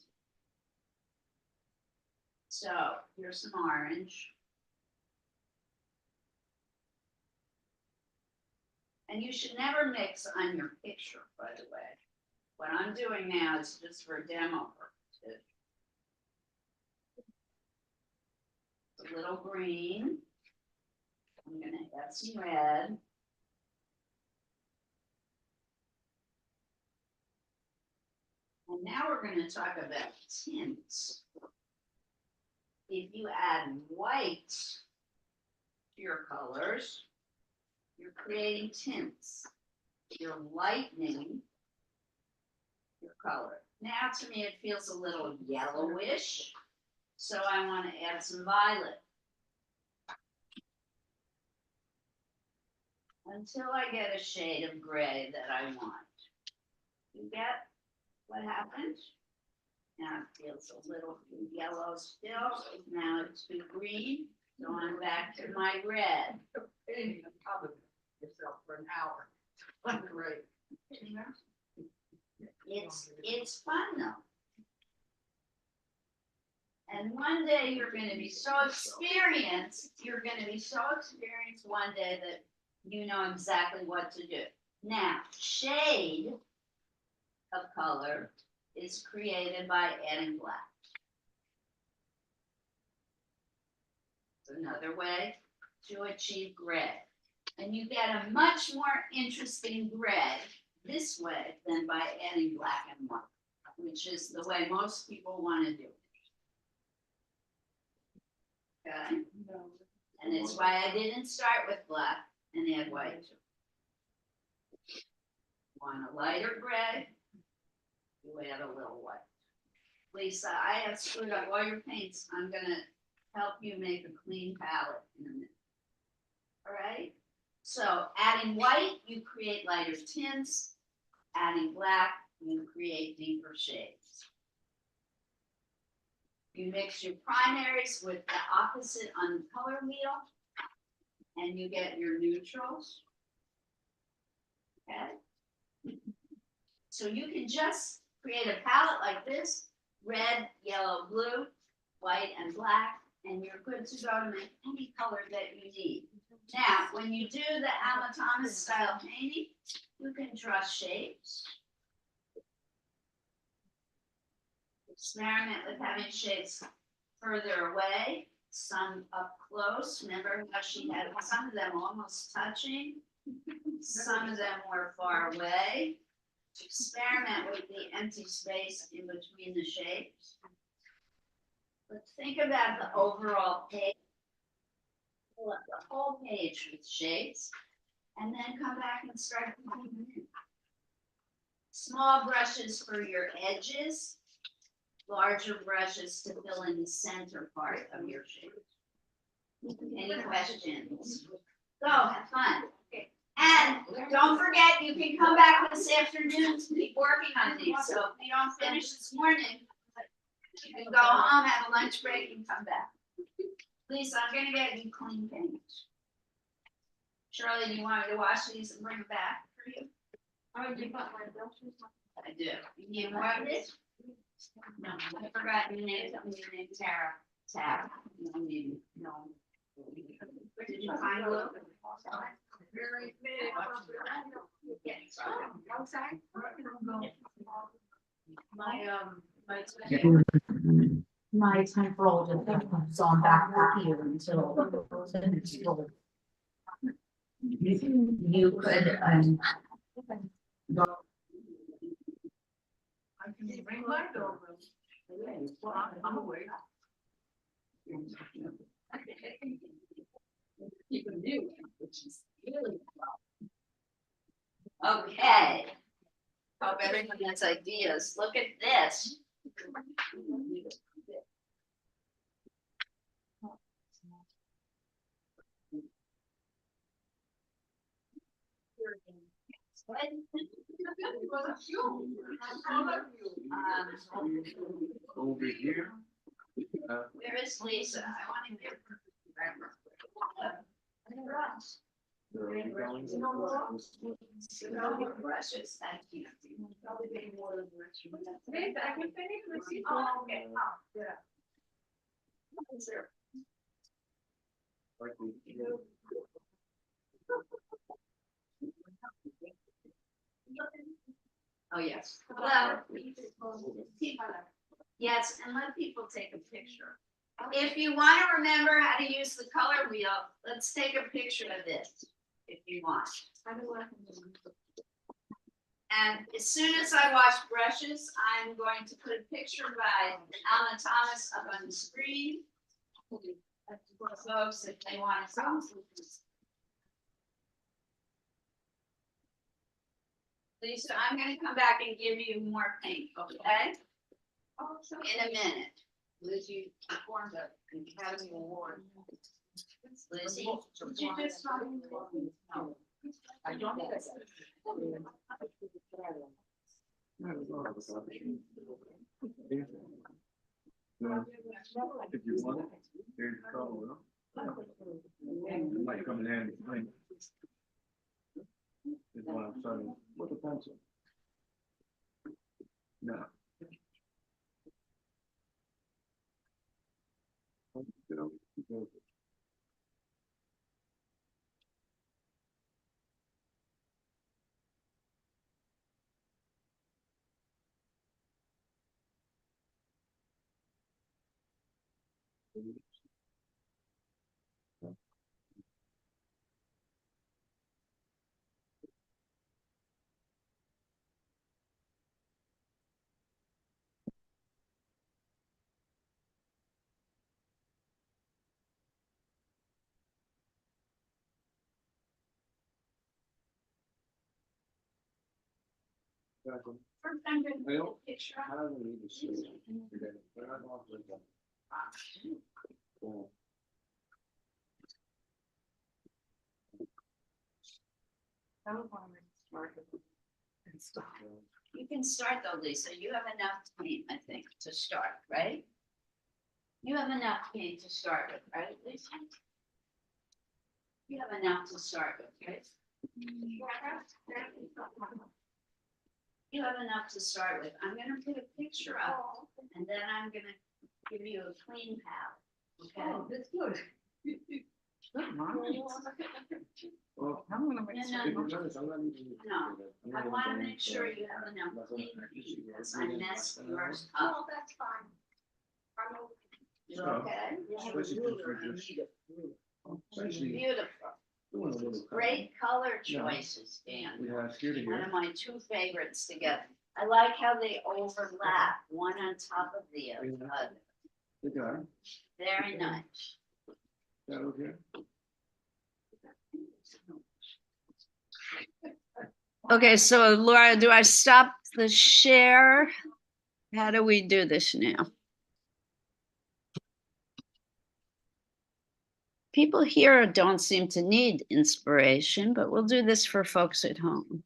A: So here's some orange. And you should never mix on your picture, by the way. What I'm doing now is just for demo purposes. A little green. I'm gonna add some red. And now we're gonna talk about tints. If you add white to your colors, you're creating tints. You're lightening your color. Now to me it feels a little yellowish, so I want to add some violet. Until I get a shade of gray that I want. You get what happened? Now it feels a little too yellow still. Now it's too green. So I'm back to my red.
D: Painting on top of yourself for an hour. Like great.
A: It's fun though. And one day you're gonna be so experienced, one day that you know exactly what to do. Now, shade of color is created by adding black. Another way to achieve gray. And you get a much more interesting gray this way than by adding black and white, which is the way most people want to do it. Okay? And it's why I didn't start with black and add white. Want a lighter gray? You add a little white. Lisa, I have screwed up all your paints. I'm gonna help you make a clean palette in a minute. All right? So adding white, you create lighter tints. Adding black, you create deeper shades. You mix your primaries with the opposite on the color wheel, and you get your neutrals. Okay? So you can just create a palette like this, red, yellow, blue, white, and black, and you're good to go to make any color that you need. Now, when you do the Alma Thomas style painting, you can draw shapes. Experiment with having shapes further away, some up close. Remember how she had some of them almost touching, some of them were far away. Experiment with the empty space in between the shapes. But think about the overall page. Fill up the whole page with shapes, and then come back and start putting in. Small brushes for your edges, larger brushes to fill in the center part of your shape. Any questions? Go, have fun. And don't forget, you can come back this afternoon to keep working on these. So if you don't finish this morning, you can go home, have a lunch break, and come back. Lisa, I'm gonna get you clean paint. Shirley, do you want me to wash these and bring them back for you?
D: Oh, you got my brushes?
A: I do. You need more of this? No, I forgot your name. Something your name, Tara. Tara. No, you, no. Did you find a little? Yes.
D: My temporal just on back here until. You could, I can bring my door. I'm awake.
A: Okay. Hope everyone has ideas. Look at this.
F: Over here.
A: Where is Lisa? I want to hear her. Brushes, thank you.
D: I can finish with you.
A: Oh, okay. Oh, yes. Hello. Yes, and let people take a picture. If you want to remember how to use the color wheel, let's take a picture of this, if you want. And as soon as I wash brushes, I'm going to put a picture by Alma Thomas up on the screen. For folks, if they want to come. Lisa, I'm gonna come back and give you more paint, okay? In a minute. Lizzie performed an Academy Award. Lizzie, did you just tell me? No. I don't think I said it.
F: If you want it, here's the color. It might come in handy. Is what I'm saying. With a pencil. No.
D: First, I'm gonna
F: I
D: take a
F: don't-
D: picture
F: I
D: of
F: don't need to see it. But I don't like that. Yeah.
D: I would want to start with and stop.
A: You can start though, Lisa. You have enough paint, I think, to start, right? You have enough paint to start with, right, Lisa? You have enough to start with, right? You have enough to start with. I'm gonna put a picture up and then I'm gonna give you a clean palette. Okay?
D: Oh, that's good. Good morning.
F: Well,
D: I'm gonna make
A: No,
D: sure.
A: no,
F: if you're honest, I'm not even.
A: No,
F: I'm
A: I
F: not
A: wanna
F: even
A: make sure you have enough
F: Nothing.
A: clean paint because I messed yours
D: Oh,
A: up.
D: that's fine. I'm okay.
A: You okay?
F: Especially if you're just- Especially
A: Beautiful.
F: doing a little.
A: Great color
F: Yeah.
A: choices, Dan.
F: We have here to
A: One
F: here.
A: of my two favorites together. I like how they overlap, one on top of the other.
F: The guy,
A: Very nice.
F: that okay?
A: Okay, so Laura, do I stop the share? How do we do this now? People here don't seem to need inspiration, but we'll do this for folks at home.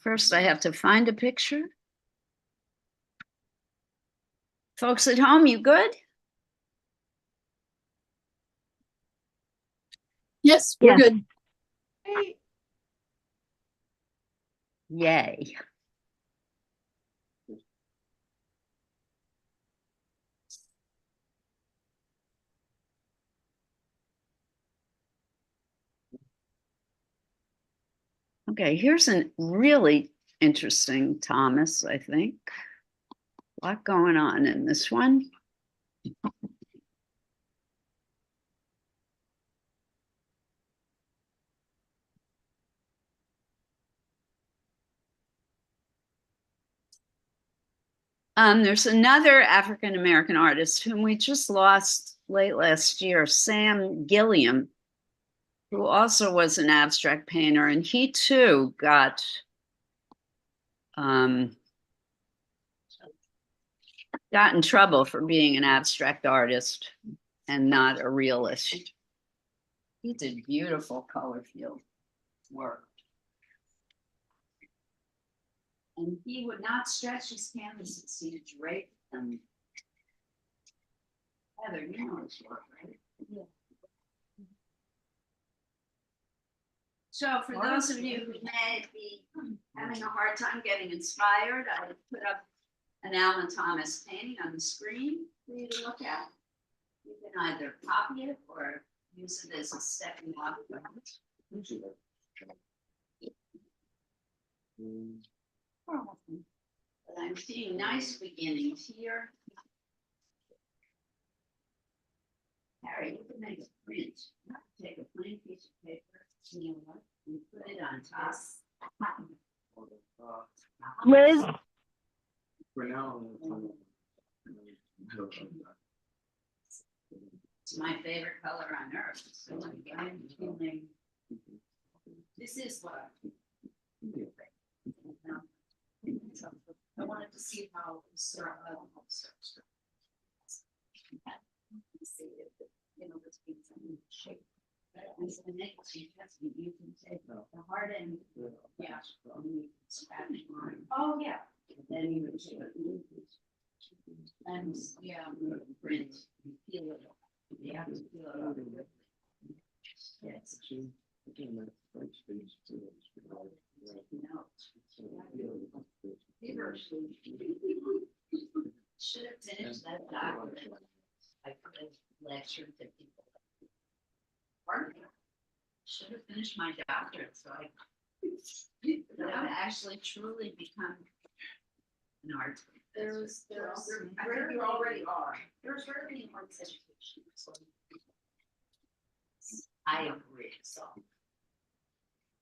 A: First I have to find a picture. Folks at home, you good?
B: Yes,
A: we're
B: good.
A: Yay. Okay, here's a really interesting Thomas, I think. A lot going on in this one. There's another African-American artist whom we just lost late last year, Sam Gilliam, who also was an abstract painter, and he too got in trouble for being an abstract artist and not a realist. He did beautiful color field work. And he would not stretch his canvases, he'd drape them. Heather, you know his work, right? Yeah. So for those of you who may be having a hard time getting inspired, I put up an Alan Thomas painting on the screen for you to look at. You can either copy it or use it as a stepping block. But I'm seeing nice beginnings here. Harry, you can make a print. Take a plain piece of paper, you know what, and put it on top.
B: Liz,
F: For now.
A: It's my favorite color on earth. So I'm feeling, this is what I wanted to see how see if, you know, this being some shape. And so the next you can take the hard end, yeah, and you can scratch line. Oh, yeah. And then you would take it. And, yeah, print, you feel it. You have to feel it. Yes. Should have finished that document. I could have lectured to people. Pardon me? Should have finished my doctorate, so I could have actually truly become an art.
D: There's,
E: You already are.
A: There's very hard education. I agree, so.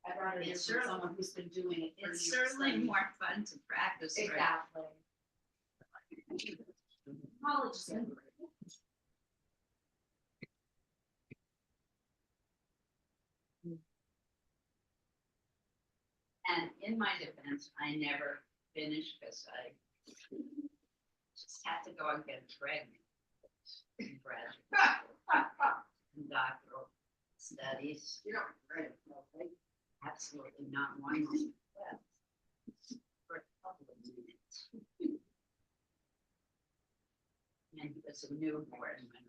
D: I'd rather hear
A: It's
D: from
A: certainly-
D: someone who's been doing it for years.
A: It's certainly
D: than-
A: more fun to practice. right?
D: Exactly. College is great.
A: And in my defense, I never finished because I just had to go and get pregnant. in graduate and doctoral studies.
E: You don't regret it, okay?
A: Absolutely not one moment left. For a couple of minutes. And he was a newborn when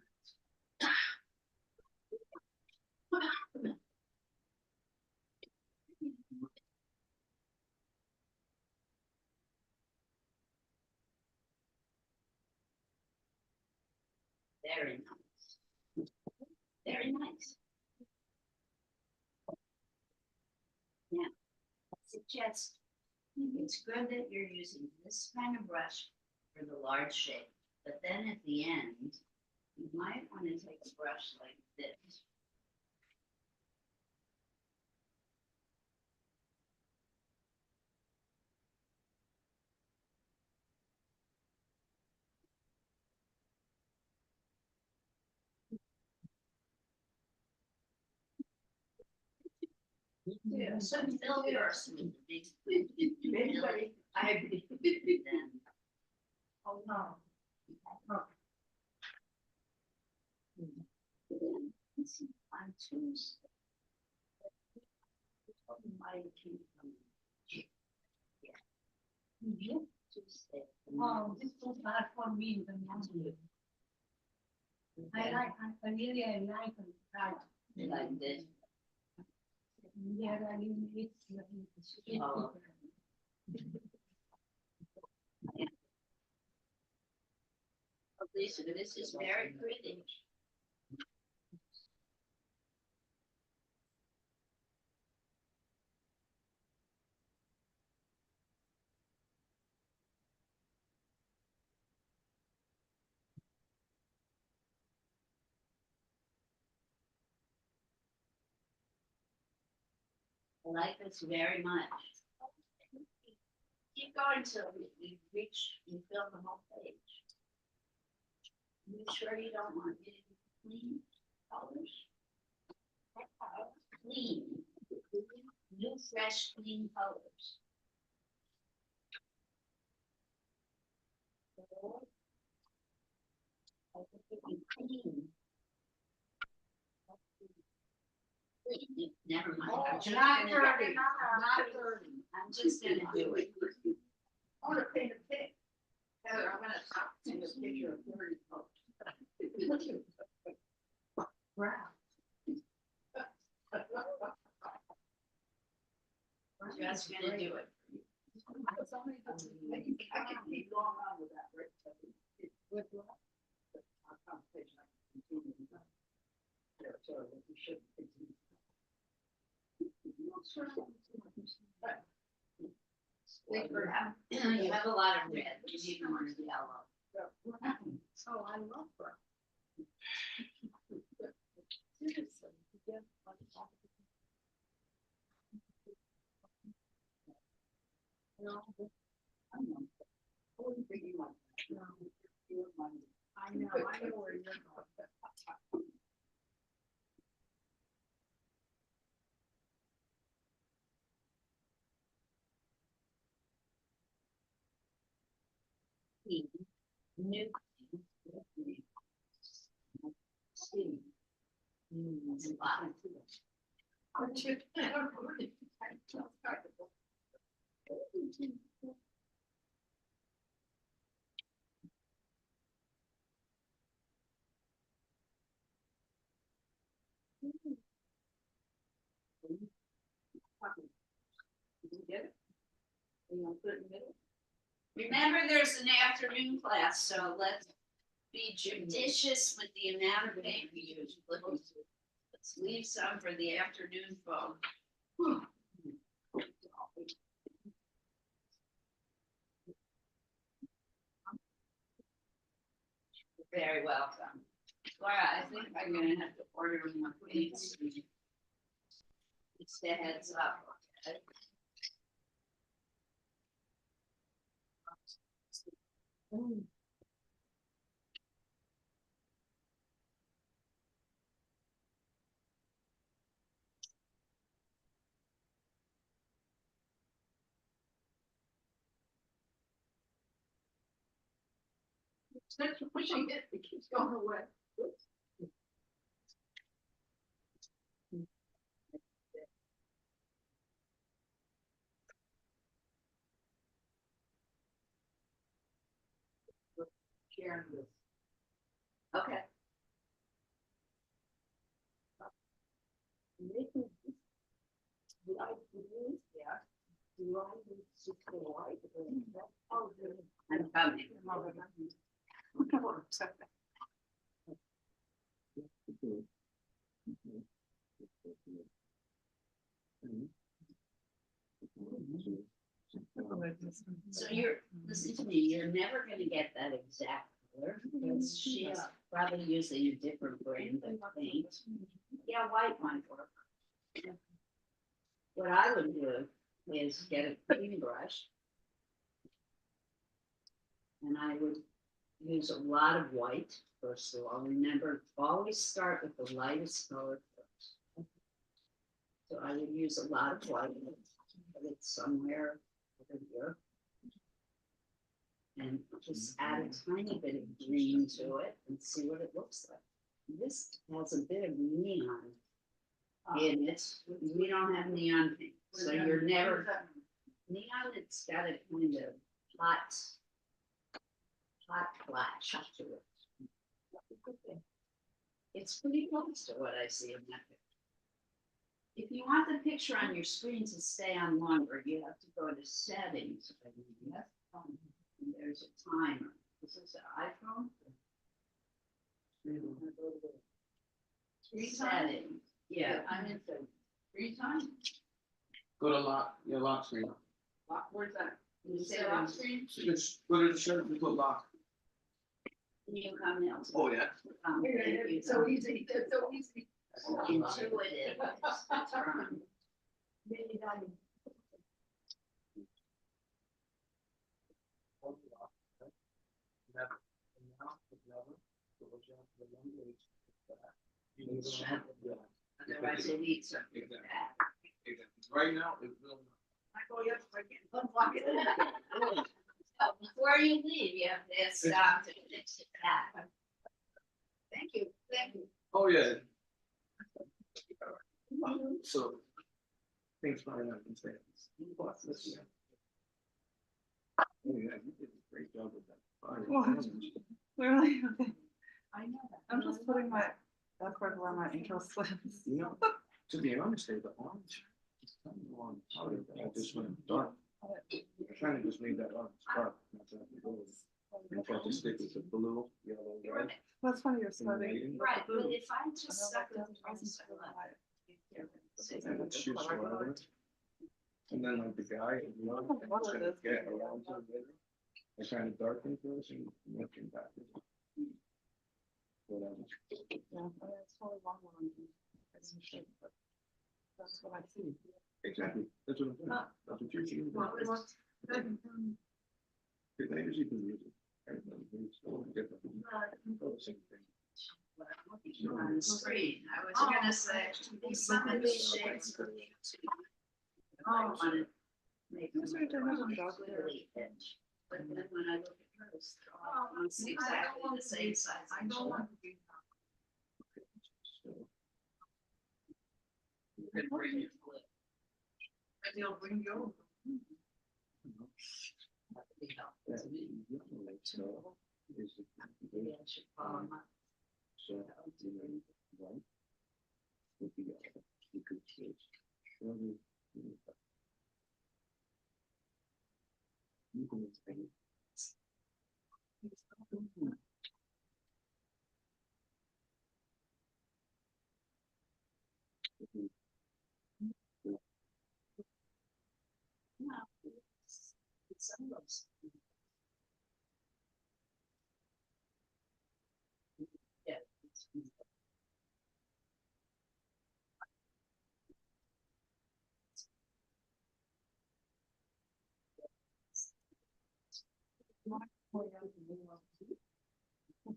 A: very nice. Very nice. Yeah, I suggest it's good that you're using this kind of brush for the large shape, but then at the end, you might want to take a brush like this. Yeah, so fill yours with the big.
E: Anybody?
A: I agree. Then
D: Oh, no.
A: on Tuesday. Might keep them. Yeah. Tuesday.
D: Oh, this was hard for me even now. I really like it.
A: Like this.
D: Yeah, I mean, it's.
A: Oh. Lisa, this is very pretty. I like this very much. Keep going till you reach, you fill the whole page. You sure you don't want any clean colors? Clean, new, fresh, clean colors. Clean. Clean. Never mind. I'm just
D: Not
A: gonna-
D: dirty, not dirty.
A: I'm just gonna do it.
E: I wanna paint a pig. Heather, I'm gonna stop taking a picture of dirty folks.
D: Wow.
A: Just gonna do it.
E: I can be going on with that, right? With what? Our conversation, I can continue. Yeah, sorry, we should continue.
A: You have a lot of red, you need more yellow.
D: Oh, I love her. Seriously. yeah, like that. No,
E: I know. I wouldn't think you like that.
D: no,
E: You wouldn't mind.
D: I know where you're going.
A: New. It's a lot.
E: Aren't you? I don't really- I don't start to go. Did you get it? You want to put it in the middle?
A: Remember, there's an afternoon class, so let's be judicious with the amount of paper used. Let's leave some for the afternoon folk. You're very welcome. Laura, I think I'm gonna have to order more things. It's the heads up, okay?
D: That's pushing it, it keeps going away. Sharing this.
A: Okay.
D: Making this light blue, yeah. Light is just the white. Oh, good.
A: I'm coming. So listen to me, you're never gonna get that exact color, because she's probably using a different brand of paint. Yeah, white might work. What I would do is get a clean brush. And I would use a lot of white, first of all. Remember, always start with the lightest color first. So I would use a lot of white, put it somewhere over here. And just add a tiny bit of green to it and see what it looks like. This has a bit of neon in it. We don't have neon pink, so you're never, neon, it's got a kind of hot flash to it. It's pretty close to what I see in that picture. If you want the picture on your screen to stay on longer, you have to go to settings. And there's a timer. This is an iPhone. Settings. Yeah, I'm in the 3 times.
F: Go to lock, your lock screen.
D: Where's that?
A: You say lock screen?
F: So just go to the shirt and put lock.
A: Can you come now?
F: Oh, yeah.
A: Thank you.
D: So easy, it's so easy.
A: Intuitive. That's right.
D: Maybe that is-
A: Otherwise, it needs something.
F: Right now, it will.
D: I go, yes, I can unlock it.
A: Before you leave, you have to stop to fix it back.
D: Thank you, thank you.
F: Oh, yeah. So. Things fine, I can say. Yeah. Oh, yeah, you did a great job with that.
G: Really? Okay.
D: I know that.
G: I'm just putting my duckwork around my ankle slips.
F: You know, to be honest, the orange. It's kind of on powder, but I just went dark. I kind of just made that orange dark. And I tried to stick with the blue, yellow, red.
G: That's funny, you're starting.
A: Right, but if I just stuck with the ones I
F: And it's shoes forever. And then like the guy, you know, trying to get around to the middle. I kind of darkened first and went back. Whatever.
G: Yeah, it's probably one one. That's what I see.
F: Exactly, that's what I'm doing. That's what you're doing.
D: Well, it was-
F: Because I usually do music. And then it's all different. All the same thing.
A: on the screen, I was gonna say, some of these shades for me too. I wanna make them
G: That's what you're doing on dog
A: clearly edge, but then when I look at hers, they're all almost exactly the same size.
D: I don't want to be.
F: So,
A: You could bring it flip.
D: Maybe I'll bring you over.
A: That would be helpful
F: that,
A: to me.
F: so, is it-
A: Maybe I should follow my.
F: So, you know, right? Would be, you could switch. Surely, you can explain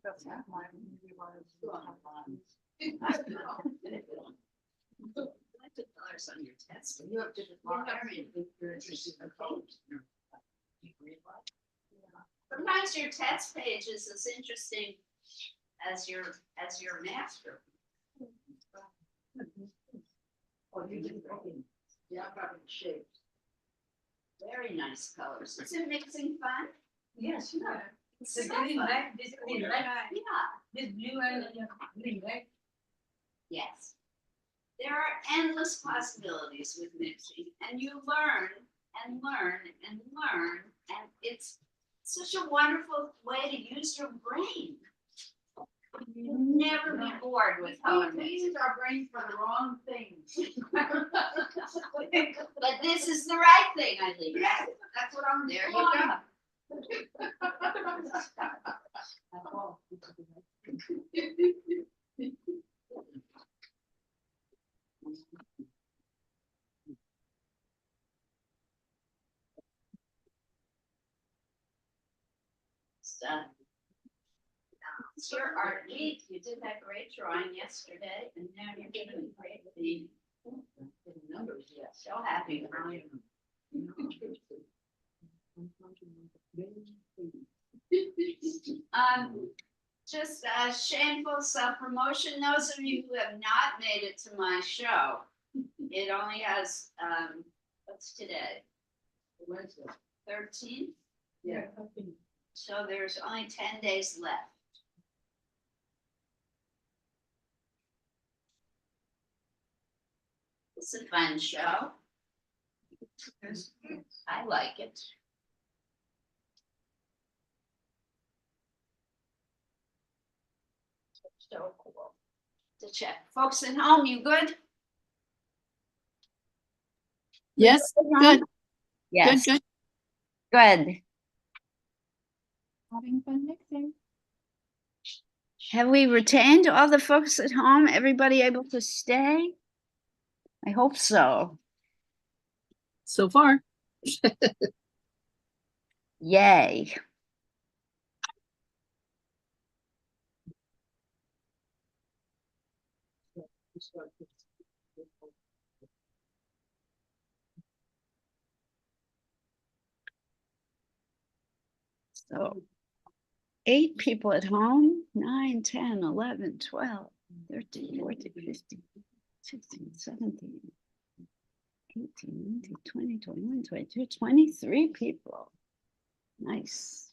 G: That's not mine. Maybe one is-
A: Like the colors on your test. You have different. You're interested in colors. Sometimes your test page is as interesting as your master.
G: Oh, you did. Yeah, probably shapes.
A: Very nice colors. Is it mixing fun?
G: Yes, yeah.
A: It's
G: This
A: so
G: green,
A: fun.
G: right? This green, right?
A: Yeah,
G: This blue and green, right?
A: yes. There are endless possibilities with mixing, and you learn and learn and learn, and it's such a wonderful way to use your brain. You'll never be bored with color
G: We
A: mixing.
G: use our brains for the wrong things.
A: But this is the right thing, Eileen. That's what I'm there. You go. So, it's your art week. You did that great drawing yesterday, and now you're doing a great thing.
G: Numbers, yes.
A: So happy for you. Just a shameful self-promotion. Those of you who have not made it to my show, it only has, what's today?
G: Wednesday.
A: 13th?
G: Yeah.
A: So there's only 10 days left. It's a fun show. I like it. So cool to check. Folks at home, you good?
C: Yes, good,
A: Yes,
C: good.
A: good.
H: Having fun mixing.
A: Have we retained all the folks at home? Everybody able to stay? I hope so.
C: So far.
A: Yay. So 8 people at home, 9, 10, 11, 12, 13, 14, 15, 16, 17, 18, 19, 20, 21, 22, 23 people. Nice.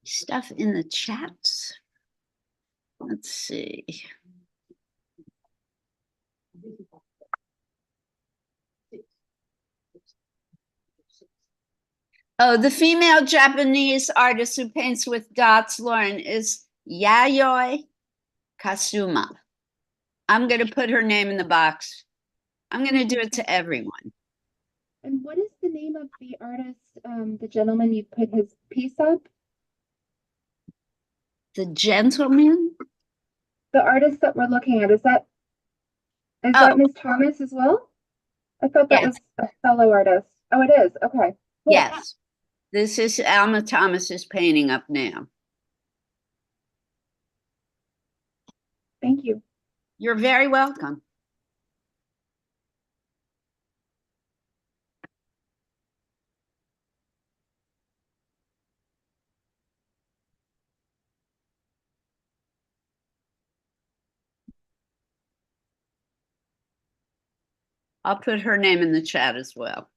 A: Stuff in the chats. Let's see. Oh, the female Japanese artist who paints with dots, Lauren, is Yayoi Kasuma. I'm going to put her name in the box. I'm going to do it to everyone.
H: And what is the name of the artist, the gentleman you put his piece up?
A: The gentleman?
H: The artist that we're looking at, is that
A: Oh.
H: Ms. Thomas as well? I thought that
A: Yes.
H: was a fellow artist. Oh, it is. Okay. Cool.
A: Yes. This is Alma Thomas's painting up now.
H: Thank you.
A: You're very welcome. I'll put her name in the chat as well.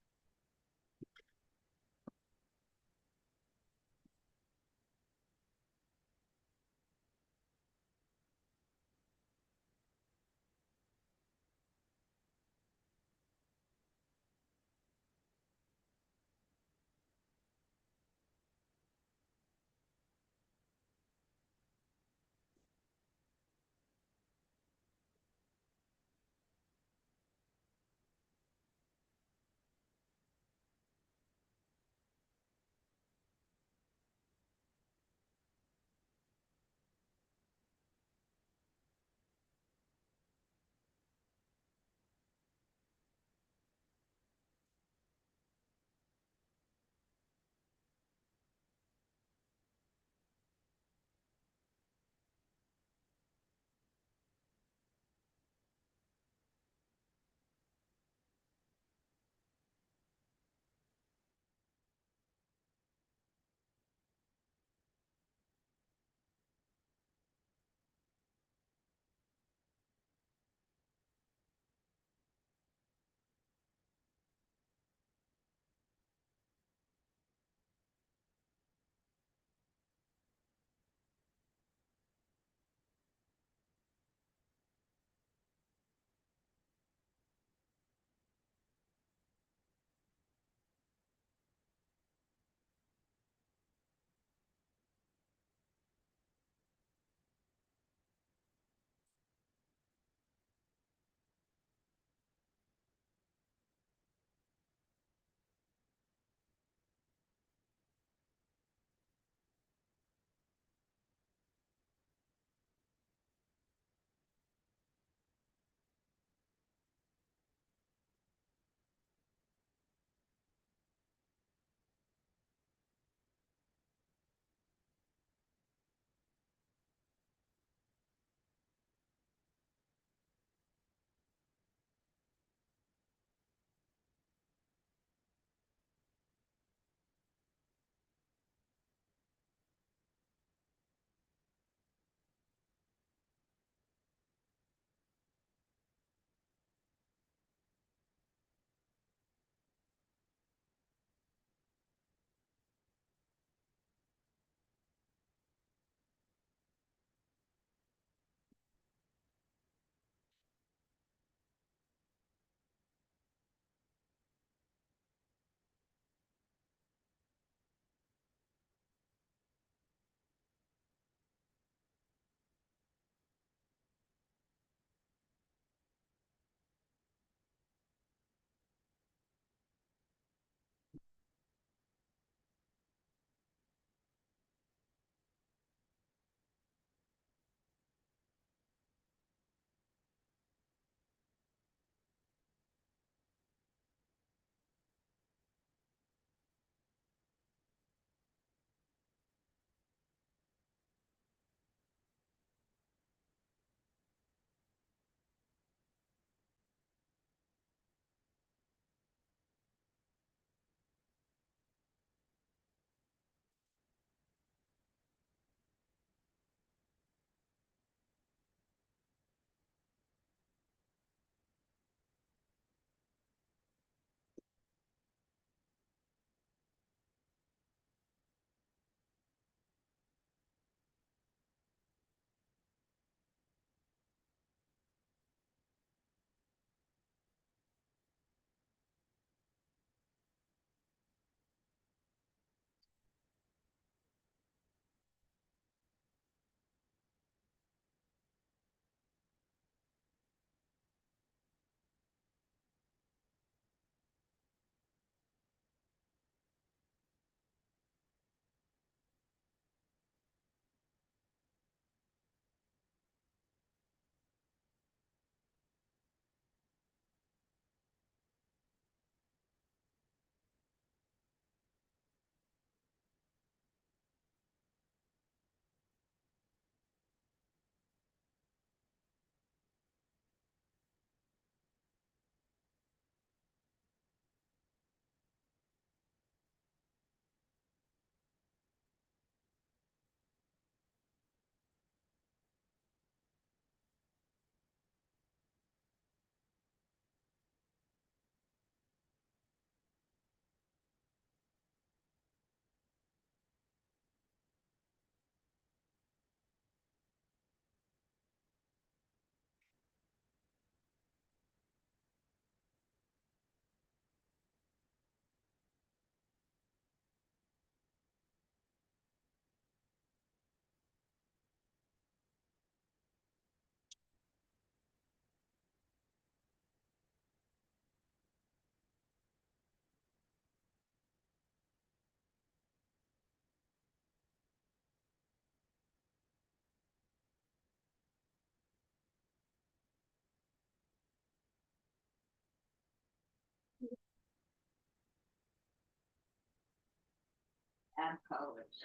A: have colors.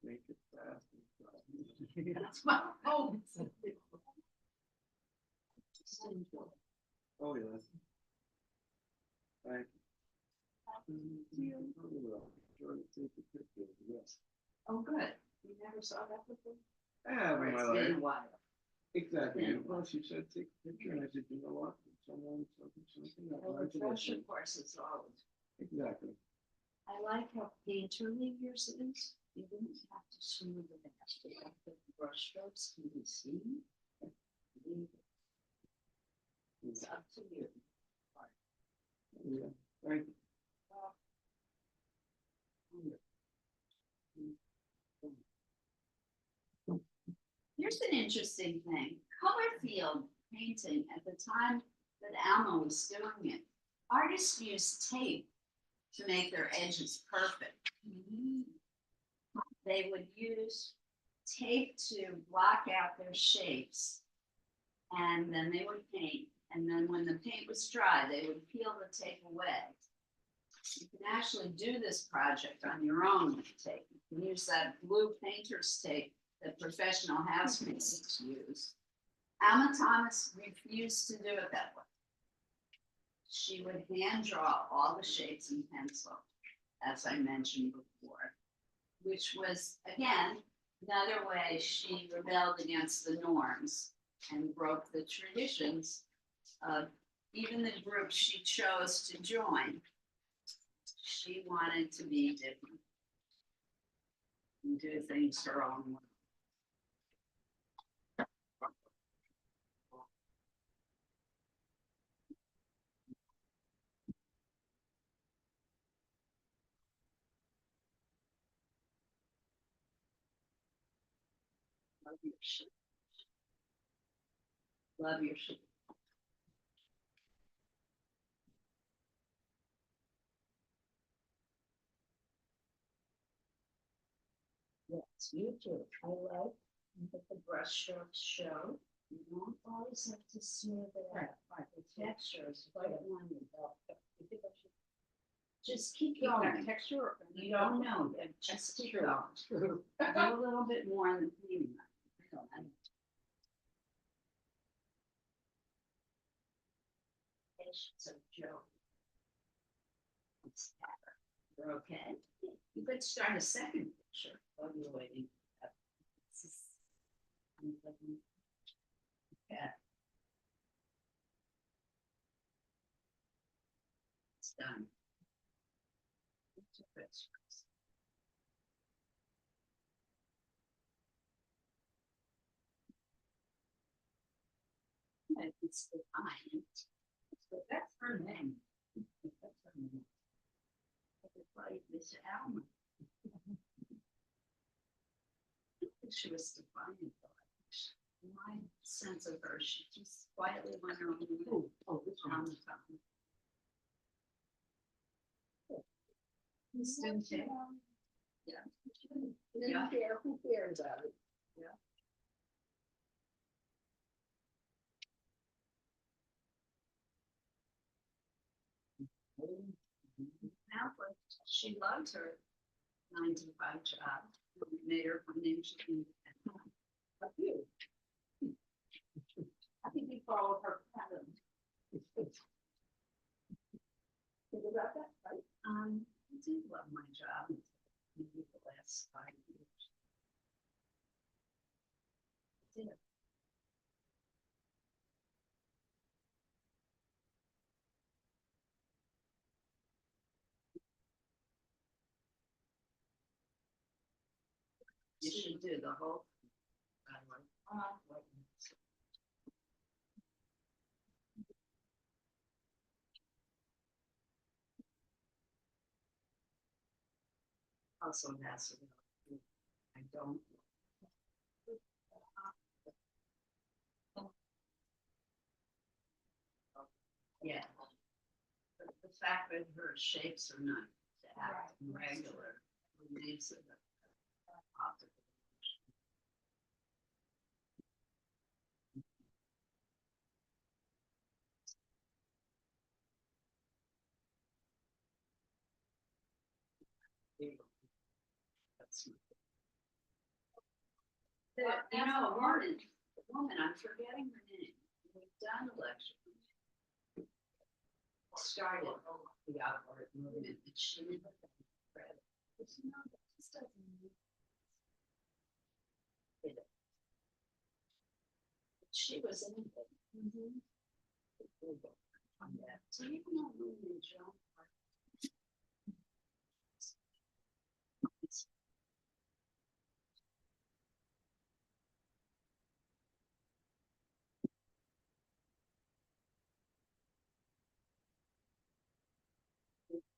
F: Make it fast.
A: That's my hope.
F: Oh, yeah. Thank you. Yes.
A: Oh, good. You never saw that before?
F: I have
A: Or
F: in my
A: it's been a
F: life.
A: while.
F: Exactly.
A: Yeah.
F: And plus, you said take a picture, and I said, you know what? Someone, something. I
A: Well,
F: wanted to
A: refresher
F: listen.
A: courses always.
F: Exactly.
A: I like how painterly yours is. You didn't have to smooth it out. You have the brush strokes can be seen. It's up to you.
F: Yeah. Thank you.
A: Here's an interesting thing. Color field painting at the time that Alma was doing it, artists used tape to make their edges perfect. They would use tape to block out their shapes. And then they would paint. And then when the paint was dry, they would peel the tape away. You can actually do this project on your own with tape. You can use that blue painter's tape that professional housemates use. Alma Thomas refused to do it that way. She would hand draw all the shapes in pencil, as I mentioned before, which was, again, another way she rebelled against the norms and broke the traditions of even the group she chose to join. She wanted to be different and do things her own way. Love your shit. Love your shit. Yes, you do. I like that the brush strokes show. You don't always have to smooth it out. The texture is quite wonderful. Just keep going.
G: Texture.
A: You don't know, but just keep going. Do a little bit more on the painting. Patience of Joe. You're okay. You could start a second picture while you're waiting. Yeah. It's done. It's defiant. But that's her name. That's her name. It's like Miss Alma. She was defiant. My sense of her, she just quietly went her own way. Oh, this one. Didn't care. Yeah. Yeah. Who cares about it? Yeah. Now, but she loved her 9 to 5 job. We made her financially independent. But you. I think you follow her pattern. Think about that, right? I do love my job. Maybe the last 5 years. I did. You should do the whole. Also, that's, I don't. Yeah. But the fact that her shapes are not regular leaves it. Optical. You know, a woman, I'm forgetting her name, we've done election. Started the outward movement, but she never got credit. You know, that just doesn't mean it. She was in it. So you know, women, Joan.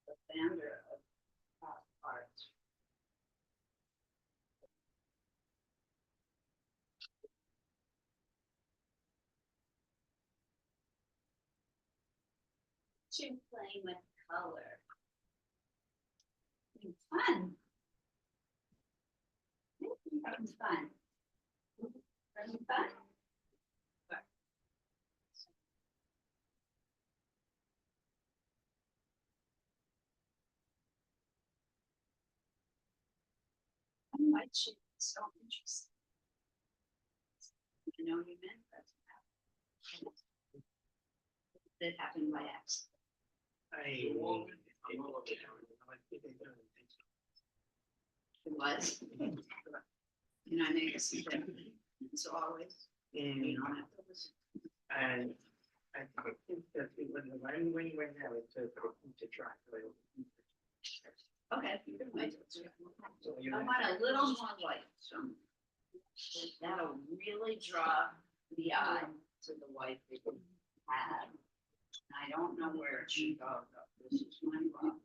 A: The founder of art. She playing with color. Fun. Having fun. Having fun. White sheep is so interesting. I know you meant that. That happened by accident. It was. And I make a suggestion. It's always. You don't have to listen.
E: And I think that when you went now to try.
A: Okay. You can wait.
E: So you
A: I want a little more light, so. That'll really draw the eye to the white that we have. I don't know where it should go, though. This is my problem.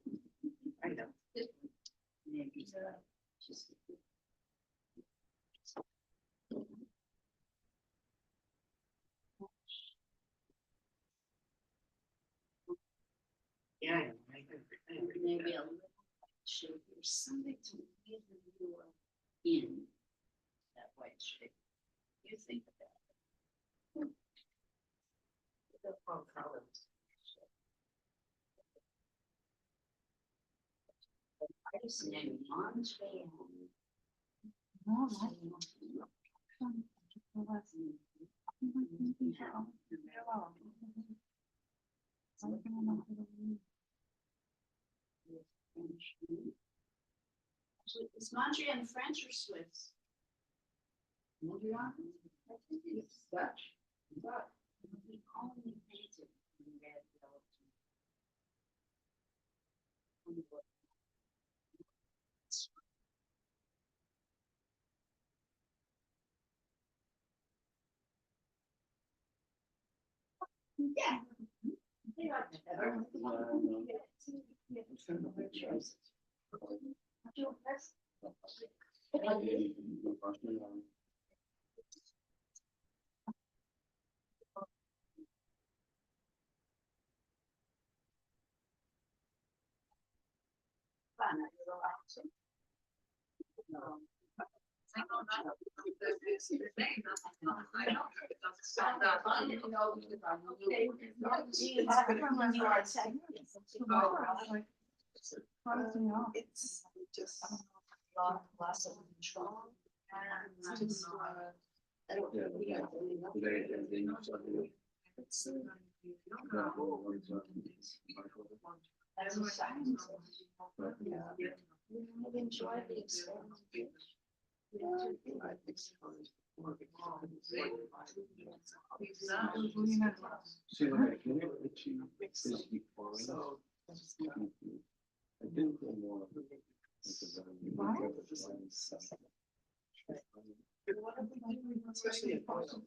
E: I know.
A: Maybe, just.
E: Yeah, I agree.
A: Maybe a little shape or something to give the viewer in that white shape. You think of that.
E: The wrong colors.
A: Artist name Andre.
G: No,
A: Is Mondrian French or Swiss? Mondrian? I think it's Dutch. Dutch. He only painted in red, yellow. Yeah. They like that. Fun, relaxing.
G: It's just not loss of control. And just, I don't I enjoy the experience. Especially in Portland.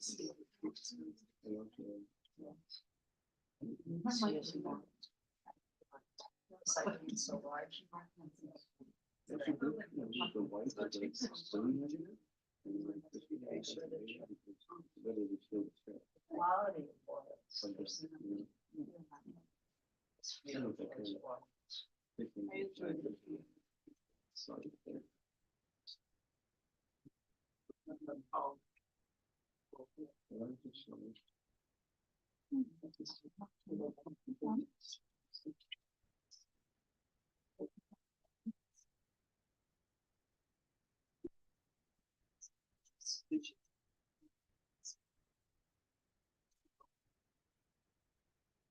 G: It's so large. Quality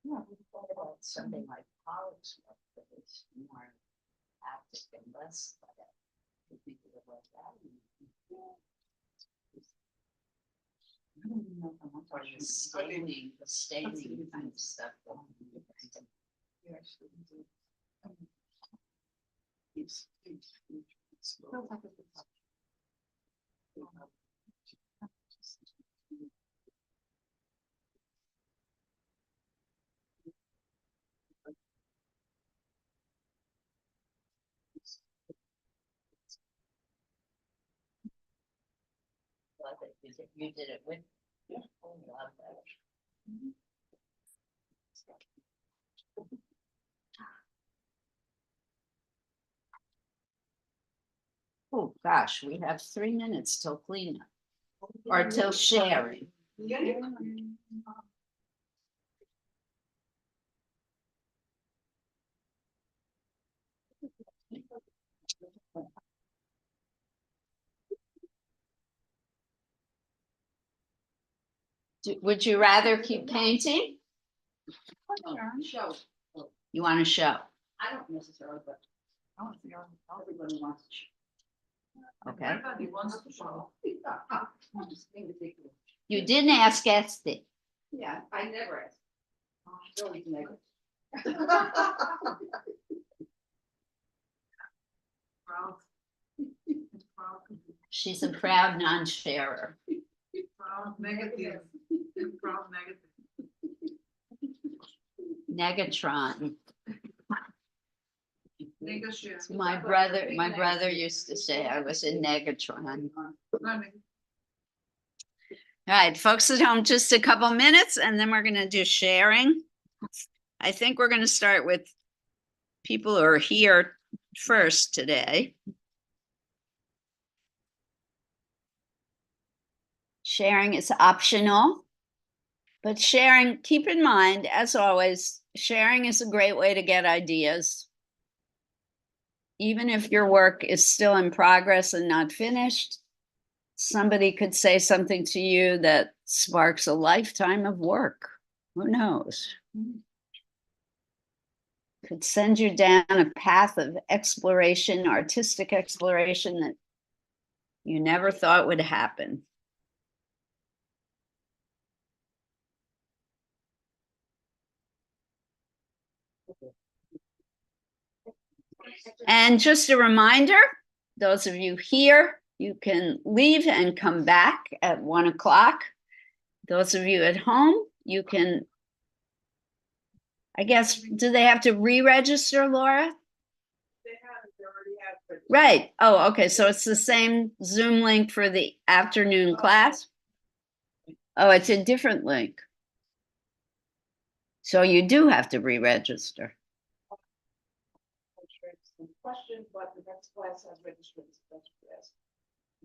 A: Yeah, we thought about something like college, but it's more active and less. I think it was that. I don't even know if I want to the staining kind of stuff. You did it with. Yeah. Oh, gosh, we have 3 minutes till cleanup or till sharing. Would you rather keep painting?
D: Show.
A: You want to show?
D: I don't necessarily, but I want to figure out how everybody wants to show.
A: Okay.
D: Everybody wants to show. I'm just being ridiculous.
A: You didn't ask Esty.
D: Yeah, I never ask. Oh, always negative. Proud. Proud.
A: She's a proud non-sharer.
D: Proud negative. Proud negative.
A: Negatron.
D: Negative.
A: My brother used to say I was a negatron. All right, folks at home, just a couple minutes and then we're going to do sharing. I think we're going to start with people who are here first today. Sharing is optional, but sharing, keep in mind, as always, sharing is a great way to get ideas. Even if your work is still in progress and not finished, somebody could say something to you that sparks a lifetime of work. Who knows? Could send you down a path of exploration, artistic exploration that you never thought would happen. And just a reminder, those of you here, you can leave and come back at 1 o'clock. Those of you at home, you can, I guess, do they have to re-register, Laura? Right. Oh, okay. So it's the same Zoom link for the afternoon class? Oh, it's a different link. So you do have to re-register.
G: Question, but the next class has registered as special class.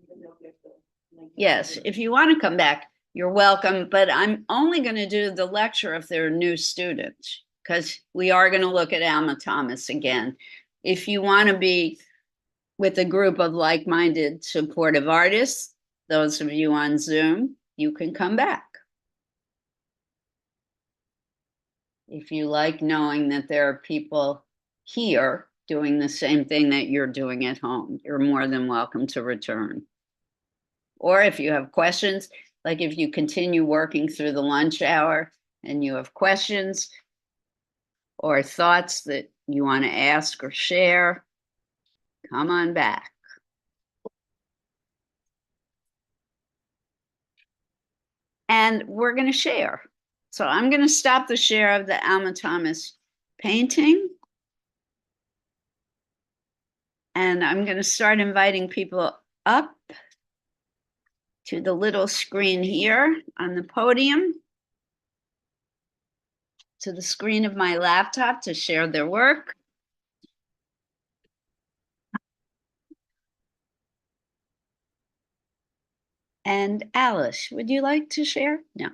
G: Even though we have to link it
A: Yes,
G: together.
A: if you want to come back, you're welcome, but I'm only going to do the lecture if they're new students, because we are going to look at Alma Thomas again. If you want to be with a group of like-minded supportive artists, those of you on Zoom, you can come back. If you like knowing that there are people here doing the same thing that you're doing at home, you're more than welcome to return. Or if you have questions, like if you continue working through the lunch hour and you have questions or thoughts that you want to ask or share, come on back. And we're going to share. So I'm going to stop the share of the Alma Thomas painting. And I'm going to start inviting people up to the little screen here on the podium, to the screen of my laptop to share their work. And Alice, would you like to share? No.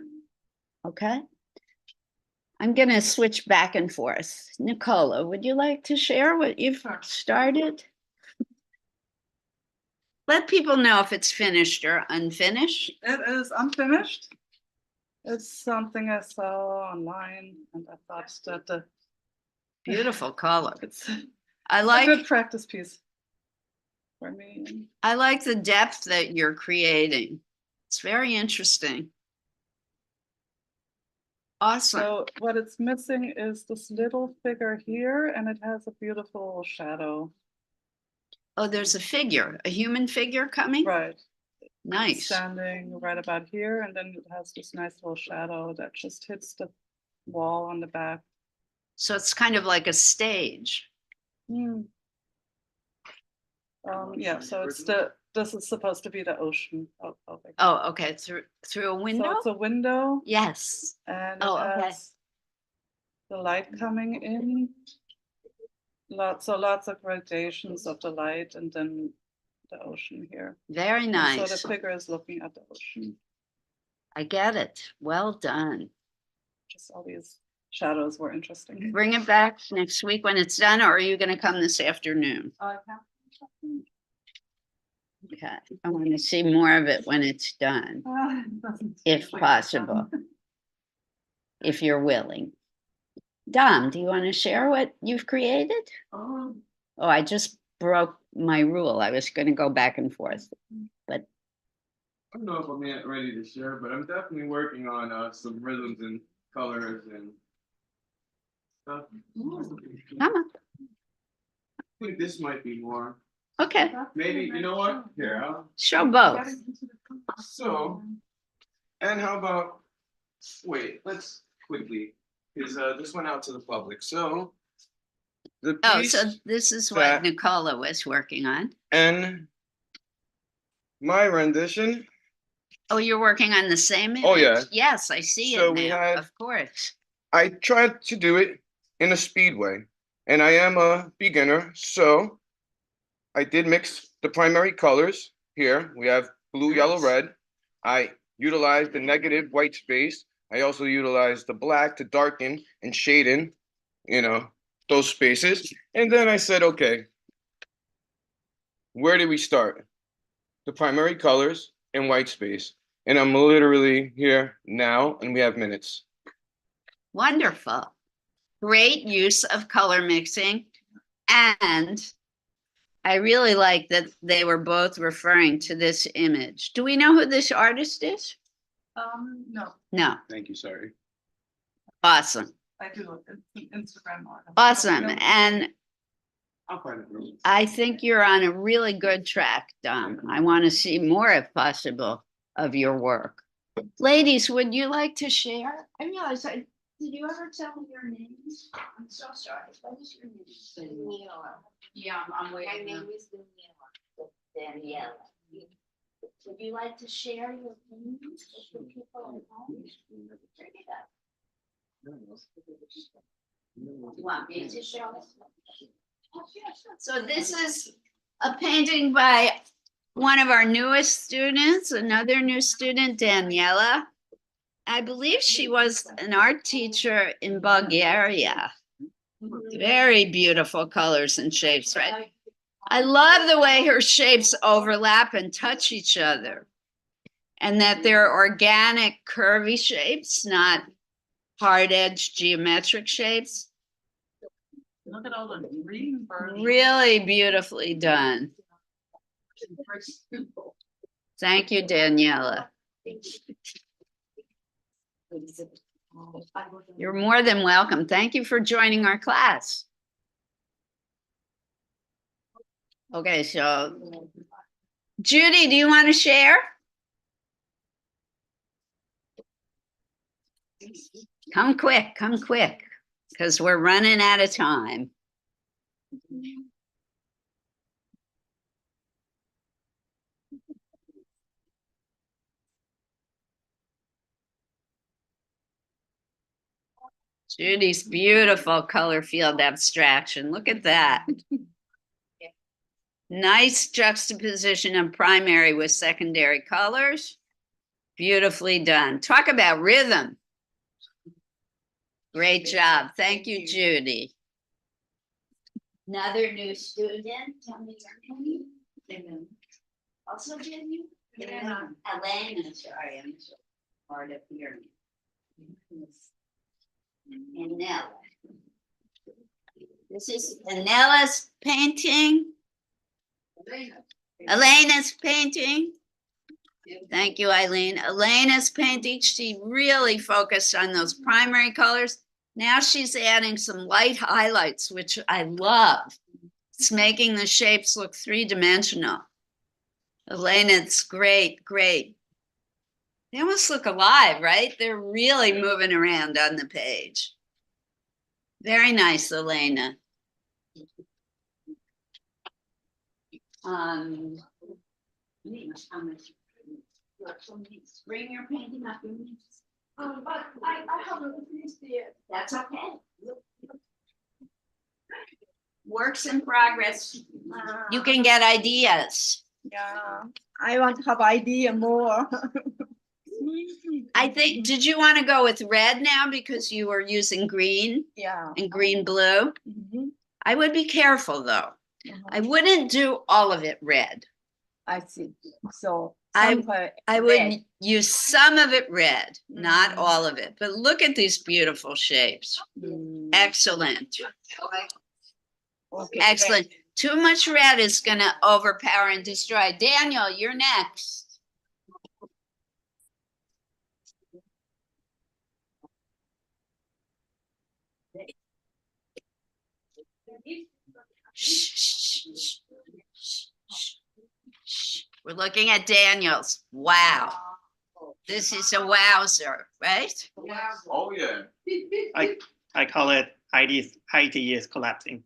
A: Okay. I'm going to switch back and forth. Nicola, would you like to share what you've started? Let people know if it's finished or unfinished.
I: It is unfinished. It's something I saw online and I thought that
A: Beautiful color.
I: it's
A: I
I: a
A: like,
I: good practice piece for me.
A: I like the depth that you're creating. It's very interesting. Awesome.
I: So what it's missing is this little figure here and it has a beautiful shadow.
A: Oh, there's a figure, a human figure coming?
I: Right.
A: Nice.
I: Standing right about here and then it has this nice little shadow that just hits the wall on the back.
A: So it's kind of like a stage.
I: Yeah, so it's this is supposed to be the ocean.
A: Oh, okay, through a
I: So
A: window?
I: it's a window
A: Yes.
I: and
A: Oh,
I: it
A: okay.
I: has the light coming in. Lots of gradations of the light and then the ocean here.
A: Very
I: And
A: nice.
I: so the figure is looking at the ocean.
A: I get it. Well done.
I: Just all these shadows were interesting.
A: Bring it back next week when it's done, or are you gonna come this afternoon? Okay, I want to see more of it when it's done, if possible. If you're willing. Dom, do you want to share what you've created? Oh, I just broke my rule. I was going to go back and forth, but
F: I don't know if I'm yet ready to share, but I'm definitely working on some rhythms and colors and stuff.
A: come on.
F: I think this might be more.
A: Okay,
F: Maybe, you know what? Here,
A: show both.
F: so, and how about, wait, let's quickly, because this went out to the public, so. The
A: Oh,
F: piece
A: so this is what
F: that-
A: Nicola was working on.
F: and my rendition,
A: Oh, you're working on the same image?
F: Oh, yeah.
A: Yes, I see
F: So
A: it
F: we
A: now,
F: had-
A: of course.
F: I tried to do it in a speedway, and I am a beginner, so I did mix the primary colors here. We have blue, yellow, red. I utilized the negative white space. I also utilized the black to darken and shade in, those spaces. And then I said, okay, where do we start? The primary colors and white space. And I'm literally here now, and we have minutes.
A: Wonderful. Great use of color mixing. And I really like that they were both referring to this image. Do we know who this artist is?
I: No,
A: No.
F: Thank you, sorry.
A: Awesome.
I: I do. It's an Instagram artist.
A: Awesome. And
F: I'll find it.
A: I think you're on a really good track, Dom. I want to see more, if possible, of your work. Ladies, would you like to share? I realize did you ever tell me your names? I'm so sorry. What is your name? Daniela. Yeah, I'm waiting. My name is Daniela. Would you like to share your opinions with the people at home? Bring it up. You want me to show it? So this is a painting by one of our newest students, another new student, Daniela. I believe she was an art teacher in Bulgaria. Very beautiful colors and shapes, right? I love the way her shapes overlap and touch each other. And that they're organic, curvy shapes, not hard-edged geometric shapes.
I: Look at all the green birds.
A: Really beautifully done. Thank you, Daniela. You're more than welcome. Thank you for joining our class. Okay, so Judy, do you want to share? Come quick, because we're running out of time. Judy's beautiful color field abstraction. Look at that. Nice juxtaposition of primary with secondary colors. Beautifully done. Talk about rhythm. Great job. Thank you, Judy. Another new student. Tell me your name. also did you?
D: Yeah.
A: Elena, sorry, I'm so hard of hearing. And Nella. This is Nella's painting. Elena's painting. Thank you, Eileen. Elena's painting, she really focused on those primary colors. Now she's adding some light highlights, which I love. It's making the shapes look three-dimensional. Elena, it's great, great. They almost look alive, right? They're really moving around on the page. Very nice, Elena. Bring your painting up.
D: But I haven't finished yet.
A: That's okay. Works in progress. You can get ideas.
I: Yeah.
D: I want to have idea more.
A: I think, did you want to go with red now because you were using green
D: Yeah.
A: and green blue?
D: Mhm.
A: I would be careful though. I wouldn't do all of it red.
D: I see. So.
A: I
D: sample
A: I
D: red.
A: would use some of it red, not
D: Mm.
A: all of it. But look at these beautiful shapes.
D: Mm.
A: Excellent.
D: Okay,
A: Excellent. Too much red is going to overpower and destroy. Daniel, you're next. We're looking at Daniel's. Wow. This is a wowzer, right?
F: Oh, yeah.
E: I call it Haiti is collapsing.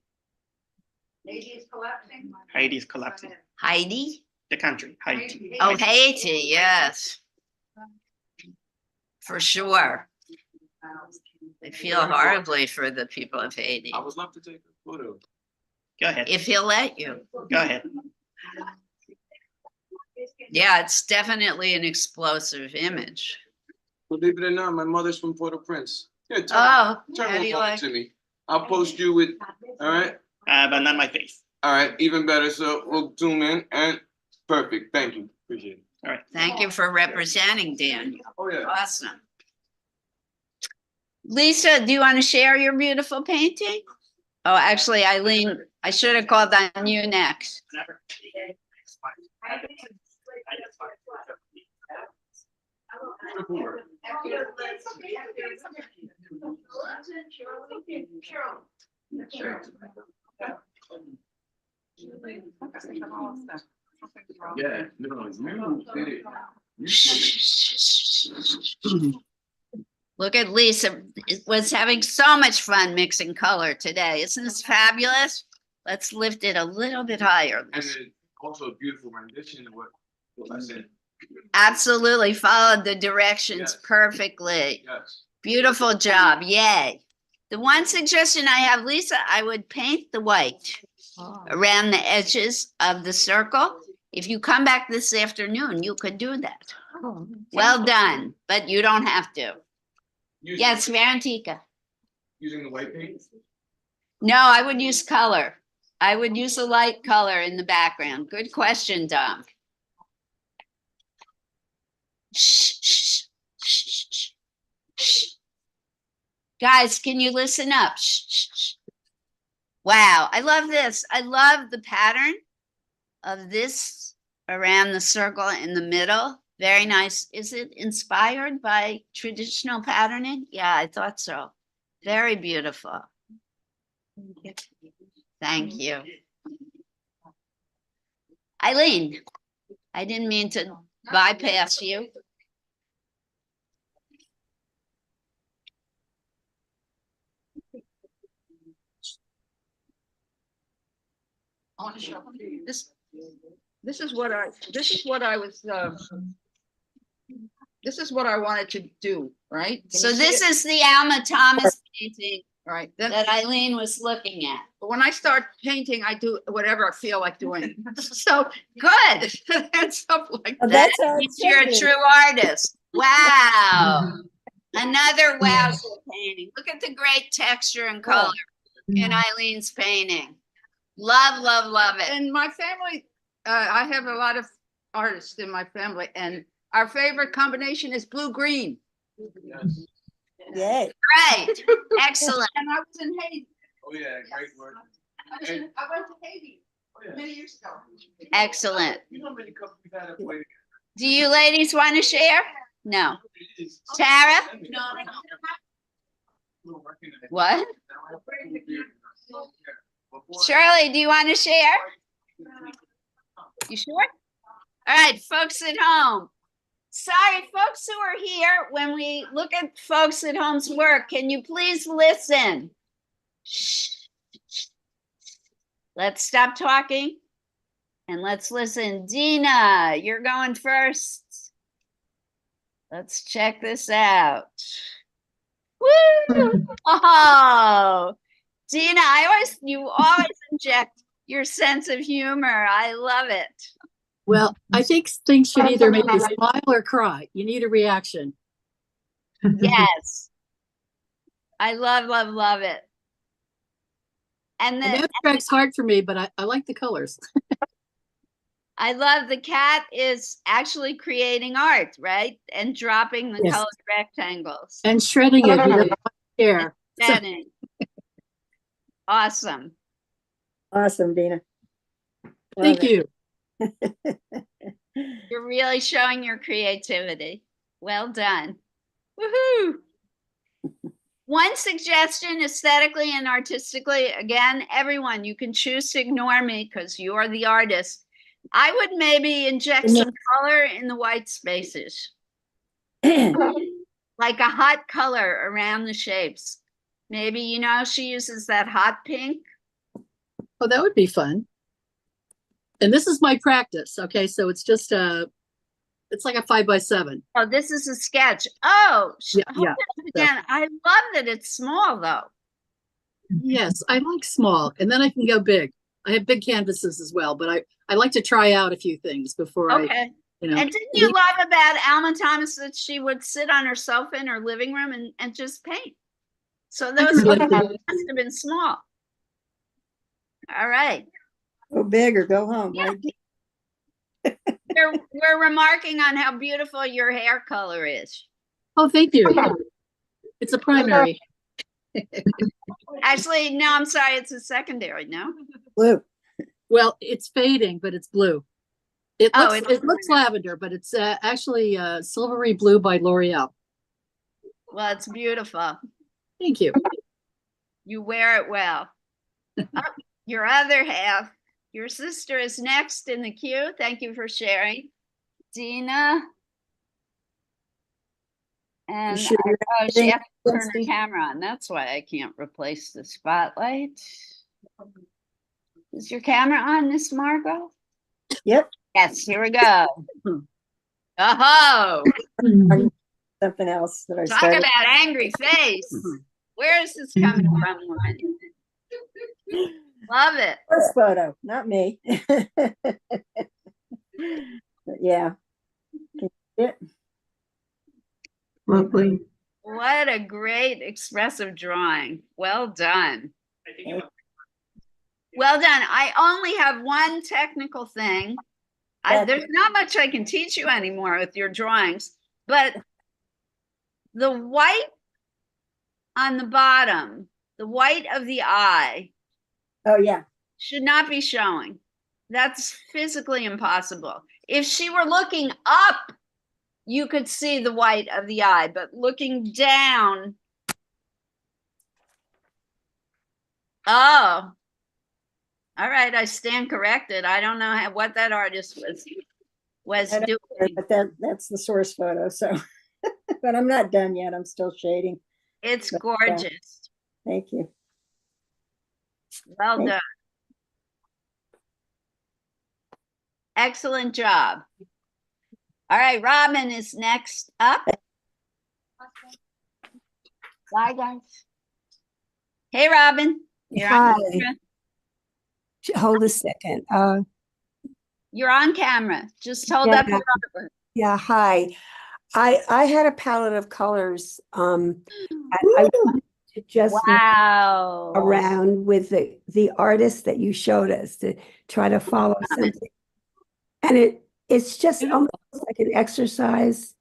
D: Lady is collapsing.
E: Haiti is collapsing.
A: Heidi?
E: The country, Haiti.
A: Oh, Haiti, yes. For sure. I feel horribly for the people of Haiti.
F: I would love to take a photo.
E: Go ahead.
A: If he'll let you.
E: Go ahead.
A: Yeah, it's definitely an explosive image.
F: Believe it or not, my mother's from Port-au-Prince. Here, turn,
A: Oh, how
F: turn
A: do you
F: over
A: like?
F: to me. I'll post you with, all right?
E: But not my face.
F: All right, even better. So we'll zoom in and perfect. Thank you. Appreciate it.
E: All right.
A: Thank you for representing Daniel.
F: Oh, yeah.
A: Awesome. Lisa, do you want to share your beautiful painting? Oh, actually, Eileen, I should have called on you next.
F: Yeah, no, you did it.
A: Look at Lisa, was having so much fun mixing color today. Isn't this fabulous? Let's lift it a little bit higher.
F: And then also a beautiful rendition of what I said.
A: Absolutely followed the directions
F: Yes.
A: perfectly.
F: Yes.
A: Beautiful job, yay. The one suggestion I have, Lisa, I would paint the white around the edges of the circle. If you come back this afternoon, you could do that. Well done, but you don't have to.
F: Using,
A: Yes, Varentika.
F: Using the white paint.
A: No, I would use color. I would use a light color in the background. Good question, Dom. Shh, shh, shh, shh, shh. Guys, can you listen up? Shh, shh, shh. Wow, I love this. I love the pattern of this around the circle in the middle. Very nice. Is it inspired by traditional patterning? Yeah, I thought so. Very beautiful. Thank you. Eileen, I didn't mean to bypass you.
J: This is what I was, this is what I wanted to do, right? Can
A: So
J: you see
A: this
J: it?
A: is the Alma Thomas painting
J: All right, then,
A: that Eileen was looking at.
J: but when I start painting, I do whatever I feel like doing. So good. And stuff like
B: Oh,
J: that.
B: that's how it
A: Means you're a
B: should be.
A: true artist. Wow. Another wowzer painting. Look at the great texture and color in Eileen's painting. Love, love, love it.
J: And my family, I have a lot of artists in my family, and our favorite combination is blue-green.
F: Yes.
B: Yay.
A: Right, excellent.
J: And I was in Haiti.
F: Oh, yeah, great work.
J: I went to Haiti
F: Oh, yeah.
J: many years ago.
A: Excellent.
F: You know how many couples we've had up waiting?
A: Do you ladies want to share? No. Tara? What? Shirley, do you want to share? You sure? All right, folks at home. Sorry, folks who are here, when we look at folks at home's work, can you please listen? Shh. Let's stop talking and let's listen. Dina, you're going first. Let's check this out. Woo! Oh, Dina, you always inject your sense of humor. I love it.
K: Well, I think things should either make you smile or cry. You need a reaction.
A: Yes. I love it. And
K: And
A: the,
K: abstract's hard for me, but I like the colors.
A: I love the cat is actually creating art, right? And dropping the
K: Yes.
A: colored rectangles.
K: And shredding it, he doesn't care.
A: Stunning. Awesome.
B: Awesome, Dina.
K: Thank you.
A: You're really showing your creativity. Well done. Woohoo! One suggestion aesthetically and artistically, again, everyone, you can choose to ignore me because you are the artist. I would maybe inject some color in the white spaces, like a hot color around the shapes. Maybe, she uses that hot pink.
K: Oh, that would be fun. And this is my practice. Okay, so it's just it's like a 5x7.
A: Oh, this is a sketch. Oh,
K: Yeah,
A: hold
K: yeah.
A: it up again. I love that it's small though.
K: Yes, I like small, and then I can go big. I have big canvases as well, but I like to try out a few things before
A: Okay. And didn't you love about Alma Thomas that she would sit on her sofa in her living room and just paint? So those
K: relate to
A: must have been small. All right.
B: Go big or go home.
A: Yeah.
B: Right?
A: We're remarking on how beautiful your hair color is.
K: Oh, thank you. It's a primary.
A: Actually, no, I'm sorry, it's a secondary, no?
B: Blue.
K: Well, it's fading, but it's blue. It
A: Oh,
K: looks lavender, but it's actually silvery blue by L'Oreal.
A: Well, it's beautiful.
K: Thank you.
A: You wear it well. Oh, your other half, your sister is next in the queue. Thank you for sharing. Dina. And
B: sure you're
A: she has to turn her
B: Lindsay?
A: camera on. That's why I can't replace the spotlight. Is your camera on, Miss Margot?
B: Yep.
A: Yes, here we go. Oh,
B: Something else that I
A: talk
B: started.
A: about angry face. Where is this coming from, woman? Love it.
B: First photo, not me. But yeah. Yeah.
K: Lovely.
A: What a great expressive drawing. Well done.
E: I think you
A: Well done. I only have one technical thing. There's not much I can teach you anymore with your drawings, but the white on the bottom, the white of the eye,
B: Oh, yeah.
A: should not be showing. That's physically impossible. If she were looking up, you could see the white of the eye, but looking down. Oh. All right, I stand corrected. I don't know what that artist was
B: I don't
A: doing.
B: But that's the source photo. So, but I'm not done yet. I'm still shading.
A: It's
B: But,
A: gorgeous.
B: Thank you.
A: Well
B: Thank-
A: done. Excellent job. All right, Robin is next up. Bye, guys. Hey, Robin. You're on
L: Hi.
A: camera.
L: Hold a second.
A: You're on camera. Just hold
L: Yeah.
A: up your artwork.
L: Yeah, hi. I had a palette of colors. I wanted to just mess
A: Wow.
L: around with the artist that you showed us to try to follow something. And It's just almost like an exercise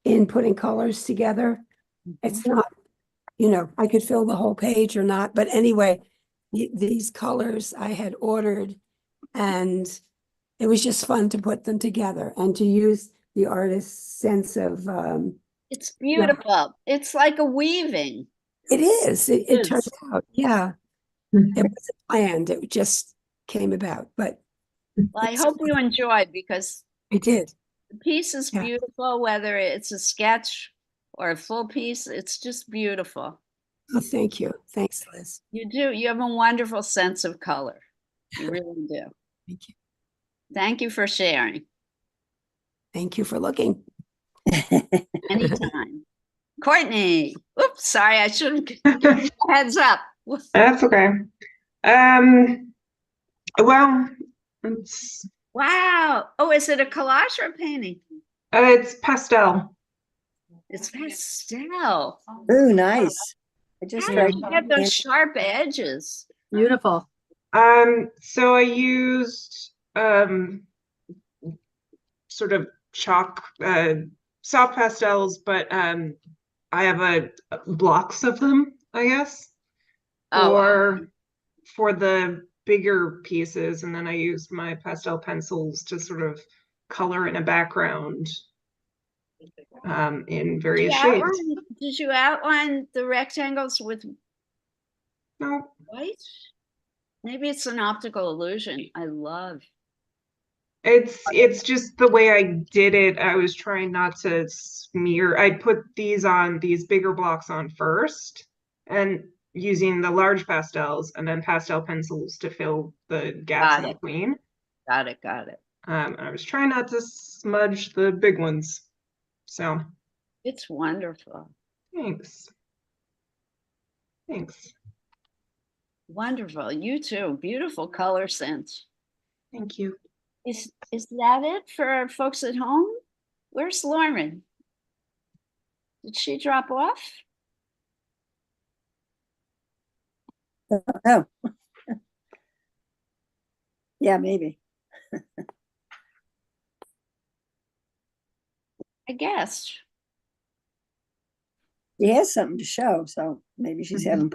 L: in putting colors together. It's not, I could fill the whole page or not, but anyway, these colors I had ordered, and it was just fun to put them together and to use the artist's sense of,
A: It's beautiful. It's like a weaving.
L: it is, it
A: is.
L: turns out, yeah. It wasn't planned, it just came about, but
A: Well, I hope you enjoyed, because
L: I did.
A: the piece is
L: Yeah.
A: beautiful, whether it's a sketch or a full piece, it's just beautiful.
L: Oh, thank you. Thanks, Liz.
A: You have a wonderful sense of color. You really do.
L: Thank you.
A: Thank you for sharing.
L: Thank you for looking.
A: Anytime. Courtney, oops, sorry, I should have heads up.
M: That's okay. Well,
A: Wow. Oh, is it a collage or a painting?
M: it's pastel.
A: It's pastel.
B: Ooh, nice. I just
A: How
B: tried.
A: did you get those sharp edges?
K: Beautiful.
M: So I used sort of chalk, soft pastels, but I have blocks of them, I guess,
A: Oh,
M: for the bigger pieces, and then I used my pastel pencils to sort of color in a background in various shapes.
A: Did you outline the rectangles with
M: No,
A: white? Maybe it's an optical illusion. I love.
M: it's just the way I did it. I was trying not to smear. I put these bigger blocks on first, and using the large pastels, and then pastel pencils to fill the gaps in between.
A: Got it.
M: I was trying not to smudge the big ones. So
A: It's wonderful.
M: thanks.
A: Wonderful. You too. Beautiful color sense.
M: Thank you.
A: Is that it for our folks at home? Where's Lauren? Did she drop off?
B: Oh. Yeah, maybe.
A: I guess.
B: She has something to show, so maybe she's having.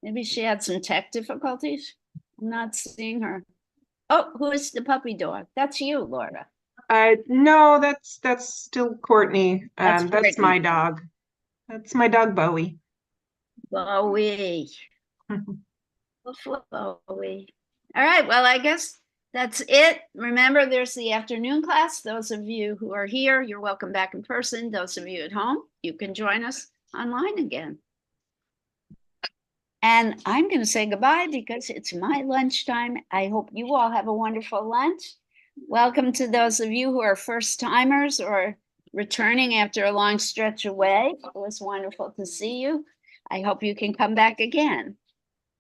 A: Maybe she had some tech difficulties. I'm not seeing her. Oh, who is the puppy dog? That's you, Laura.
M: No, that's still Courtney.
A: That's
M: That's
A: Courtney.
M: my dog. That's my dog Bowie.
A: Bowie. Bowie. All right, well, I guess that's it. Remember, there's the afternoon class. Those of you who are here, you're welcome back in person. Those of you at home, you can join us online again. And I'm going to say goodbye because it's my lunchtime. I hope you all have a wonderful lunch. Welcome to those of you who are first timers or returning after a long stretch away. It was wonderful to see you. I hope you can come back again.